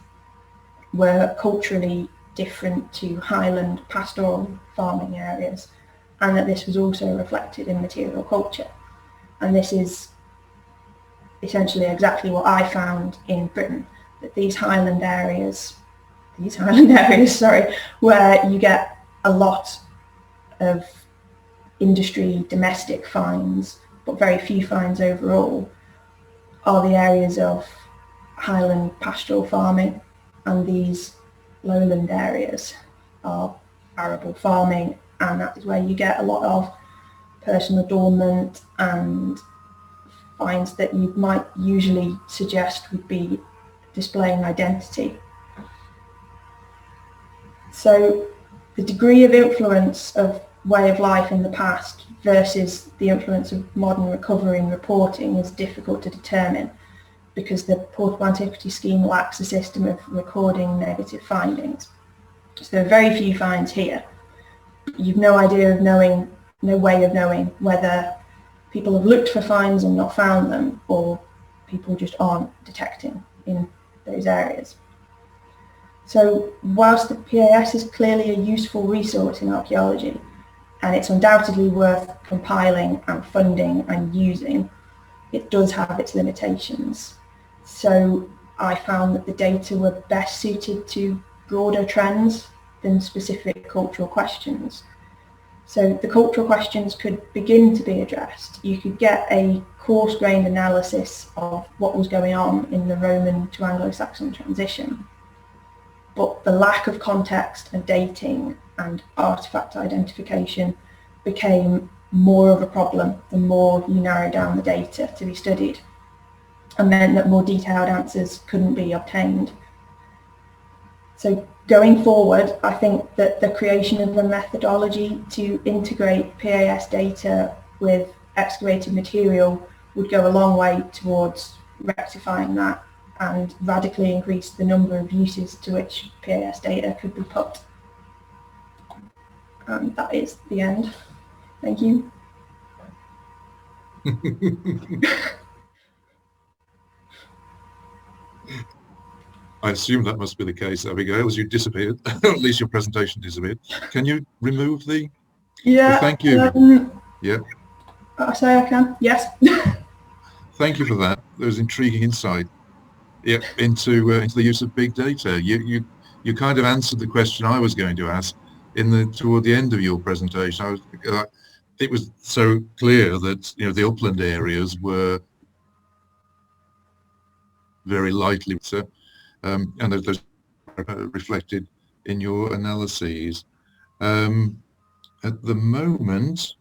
were culturally different to highland pastoral farming areas, and that this was also reflected in material culture. And this is essentially exactly what I found in Britain, that these highland areas, where you get a lot of industry domestic finds, but very few finds overall, are the areas of highland pastoral farming, and these lowland areas are arable farming, and that is where you get a lot of personal adornment and finds that you might usually suggest would be displaying identity. So the degree of influence of way of life in the past versus the influence of modern recovery and reporting is difficult to determine, because the portable antiquity scheme lacks a system of recording negative findings. So there are very few finds here. You've no way of knowing whether people have looked for finds and not found them, or people just aren't detecting in those areas. So whilst the PAS is clearly a useful resource in archaeology, and it's undoubtedly worth compiling and funding and using, it does have its limitations. So I found that the data were best suited to broader trends than specific cultural questions. So the cultural questions could begin to be addressed. You could get a coarse-grained analysis of what was going on in the Roman to Anglo-Saxon transition. But the lack of context and dating and artifact identification became more of a problem the more you narrow down the data to be studied, and meant that more detailed answers couldn't be obtained. So going forward, I think that the creation of a methodology to integrate PAS data with excavated material would go a long way towards rectifying that and radically increase the number of uses to which PAS data could be put. And that is the end. Thank you. I assume that must be the case, Abigail, as you disappeared. At least your presentation disappeared. Can you remove the... Yeah. Well, thank you. Yeah. I say I can. Yes. Thank you for that. There was intriguing insight. Yeah, into the use of big data. You kind of answered the question I was going to ask toward the end of your presentation. It was so clear that the upland areas were very lightly and those reflected in your analyses. At the moment,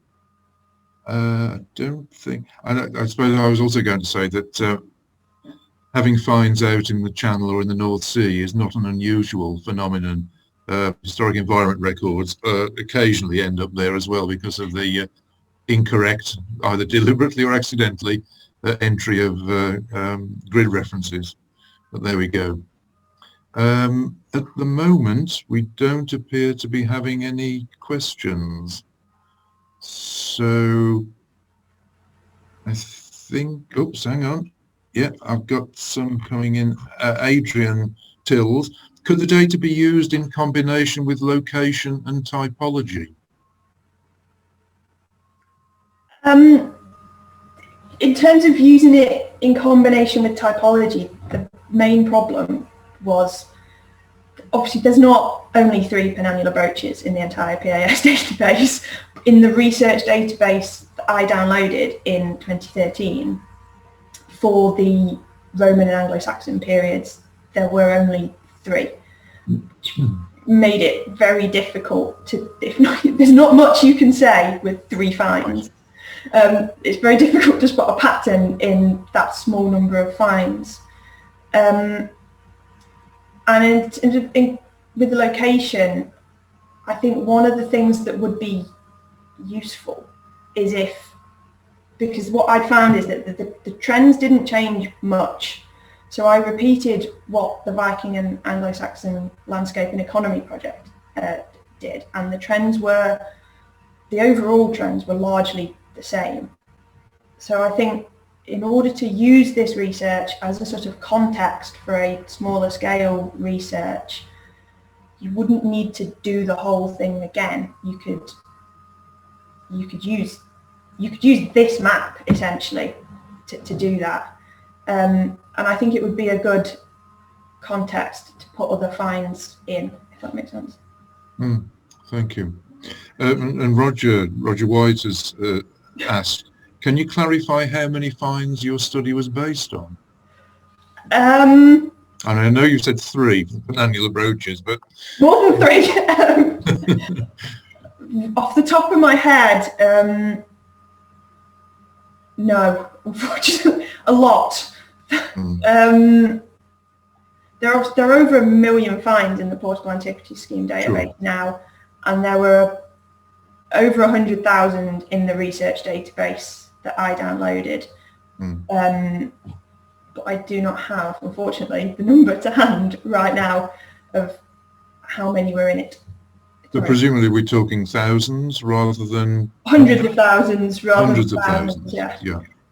I don't think. I suppose I was also going to say that having finds out in the Channel or in the North Sea is not an unusual phenomenon. Historic environment records occasionally end up there as well because of the incorrect, either deliberately or accidentally, entry of grid references. But there we go. At the moment, we don't appear to be having any questions. So I think, oops, hang on. Yeah, I've got some coming in. Adrian Tills, could the data be used in combination with location and typology? In terms of using it in combination with typology, the main problem was obviously there's not only 3 penannular brooches in the entire PAS database. In the research database that I downloaded in 2013 for the Roman and Anglo-Saxon periods, there were only 3, which made it very difficult to, there's not much you can say with 3 finds. It's very difficult to spot a pattern in that small number of finds. And with the location, I think one of the things that would be useful is because what I'd found is that the trends didn't change much. So I repeated what the Viking and Anglo-Saxon Landscape and Economy project did, and the overall trends were largely the same. So I think in order to use this research as a sort of context for a smaller scale research, you wouldn't need to do the whole thing again. You could use this map essentially to do that. And I think it would be a good context to put other finds in, if that makes sense. Thank you. And Roger White has asked, can you clarify how many finds your study was based on? And I know you said 3 penannular brooches, but... More than 3. Off the top of my head, no, unfortunately, a lot. There are over 1 million finds in the Portable Antiquities Scheme database now, and there were over 100,000 in the research database that I downloaded. But I do not have, unfortunately, the number to hand right now of how many were in it. So presumably we're talking thousands rather than... Hundreds of thousands rather hundreds than of thousands.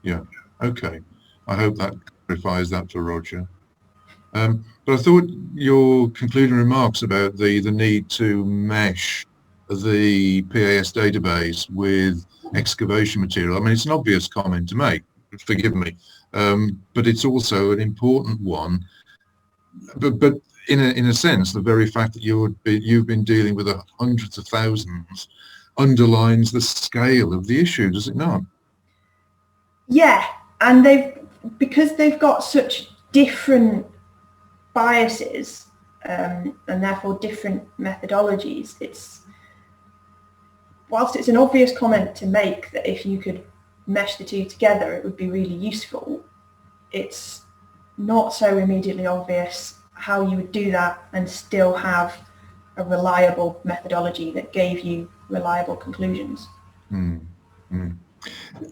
Yeah. Okay. I hope that clarifies that for Roger. But I thought your concluding remarks about the need to mesh the PAS database with excavation material, I mean, it's an obvious comment to make, forgive me, but it's also an important one. But in a sense, the very fact that you've been dealing with hundreds of thousands underlines the scale of the issue, does it not? Yeah, and because they've got such different biases and therefore different methodologies, whilst it's an obvious comment to make that if you could mesh the 2 together it would be really useful, it's not so immediately obvious how you would do that and still have a reliable methodology that gave you reliable conclusions.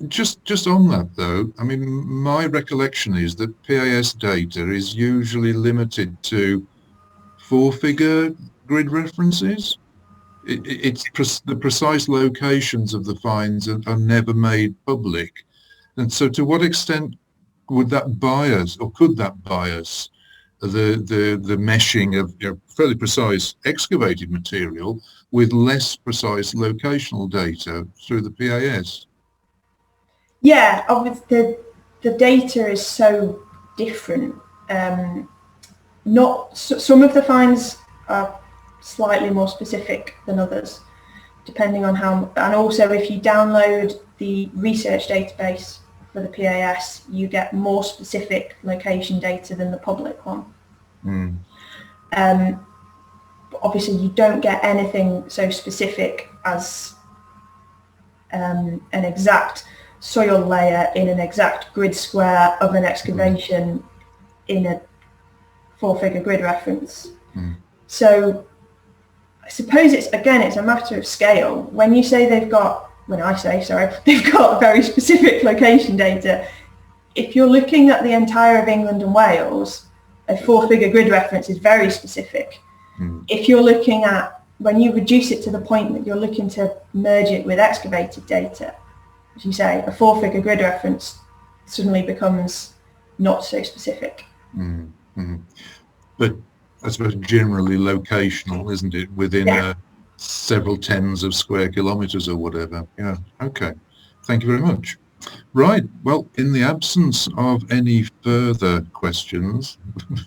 Just on that though, I mean, my recollection is that PAS data is usually limited to 4-figure grid references. The precise locations of the finds are never made public. And so to what extent would that bias, or could that bias, the meshing of fairly precise excavated material with less precise locational data through the PAS? Yeah, obviously the data is so different. Some of the finds are slightly more specific than others, depending on how, and also if you download the research database for the PAS, you get more specific location data than the public one. But obviously you don't get anything so specific as an exact soil layer in an exact grid square of an excavation in a 4-figure grid reference. So I suppose it's a matter of scale. When you say they've got very specific location data, if you're looking at the entire of England and Wales, a 4-figure grid reference is very specific. If you're looking at, when you reduce it to the point that you're looking to merge it with excavated data, as you say, a 4-figure grid reference suddenly becomes not so specific. But I suppose generally locational, isn't it, within several tens of square kilometres or whatever. Yeah, okay. Thank you very much. Right, well, in the absence of any further questions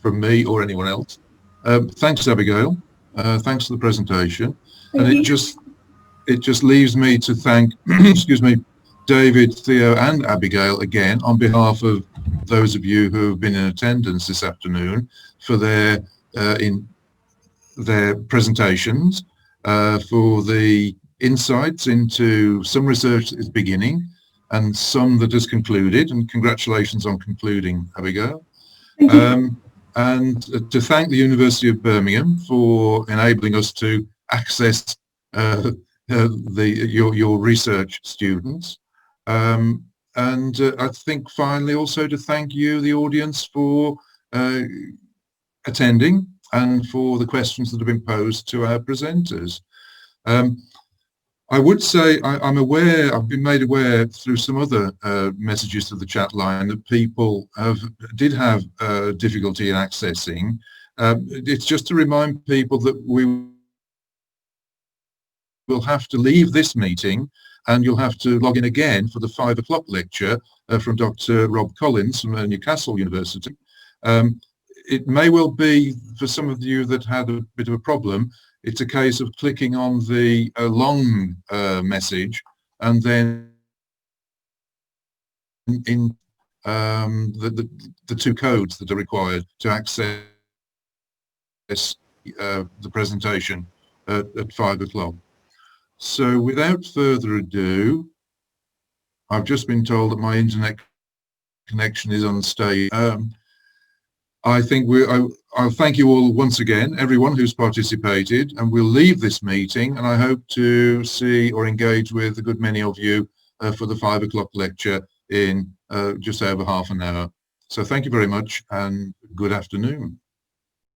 from me or anyone else, thanks, Abigail. Thanks for the presentation. And it just leaves me to thank, excuse me, David, Theo and Abigail again on behalf of those of you who have been in attendance this afternoon for their presentations, for the insights into some research that is beginning and some that has concluded, and congratulations on concluding, Abigail. And to thank the University of Birmingham for enabling us to access your research students. And I think finally also to thank you, the audience, for attending and for the questions that have been posed to our presenters. I would say I've been made aware through some other messages to the chat line that people did have difficulty in accessing. It's just to remind people that we will have to leave this meeting and you'll have to log in again for the 5 o'clock lecture from Dr. Rob Collins from Newcastle University. It may well be for some of you that had a bit of a problem. It's a case of clicking on the long message and then in the 2 codes that are required to access the presentation at 5 o'clock. So without further ado, I've just been told that my internet connection is unstable. I think I'll thank you all once again, everyone who's participated, and we'll leave this meeting, and I hope to see or engage with a good many of you for the 5 o'clock lecture in just over half an hour. So thank you very much and good afternoon.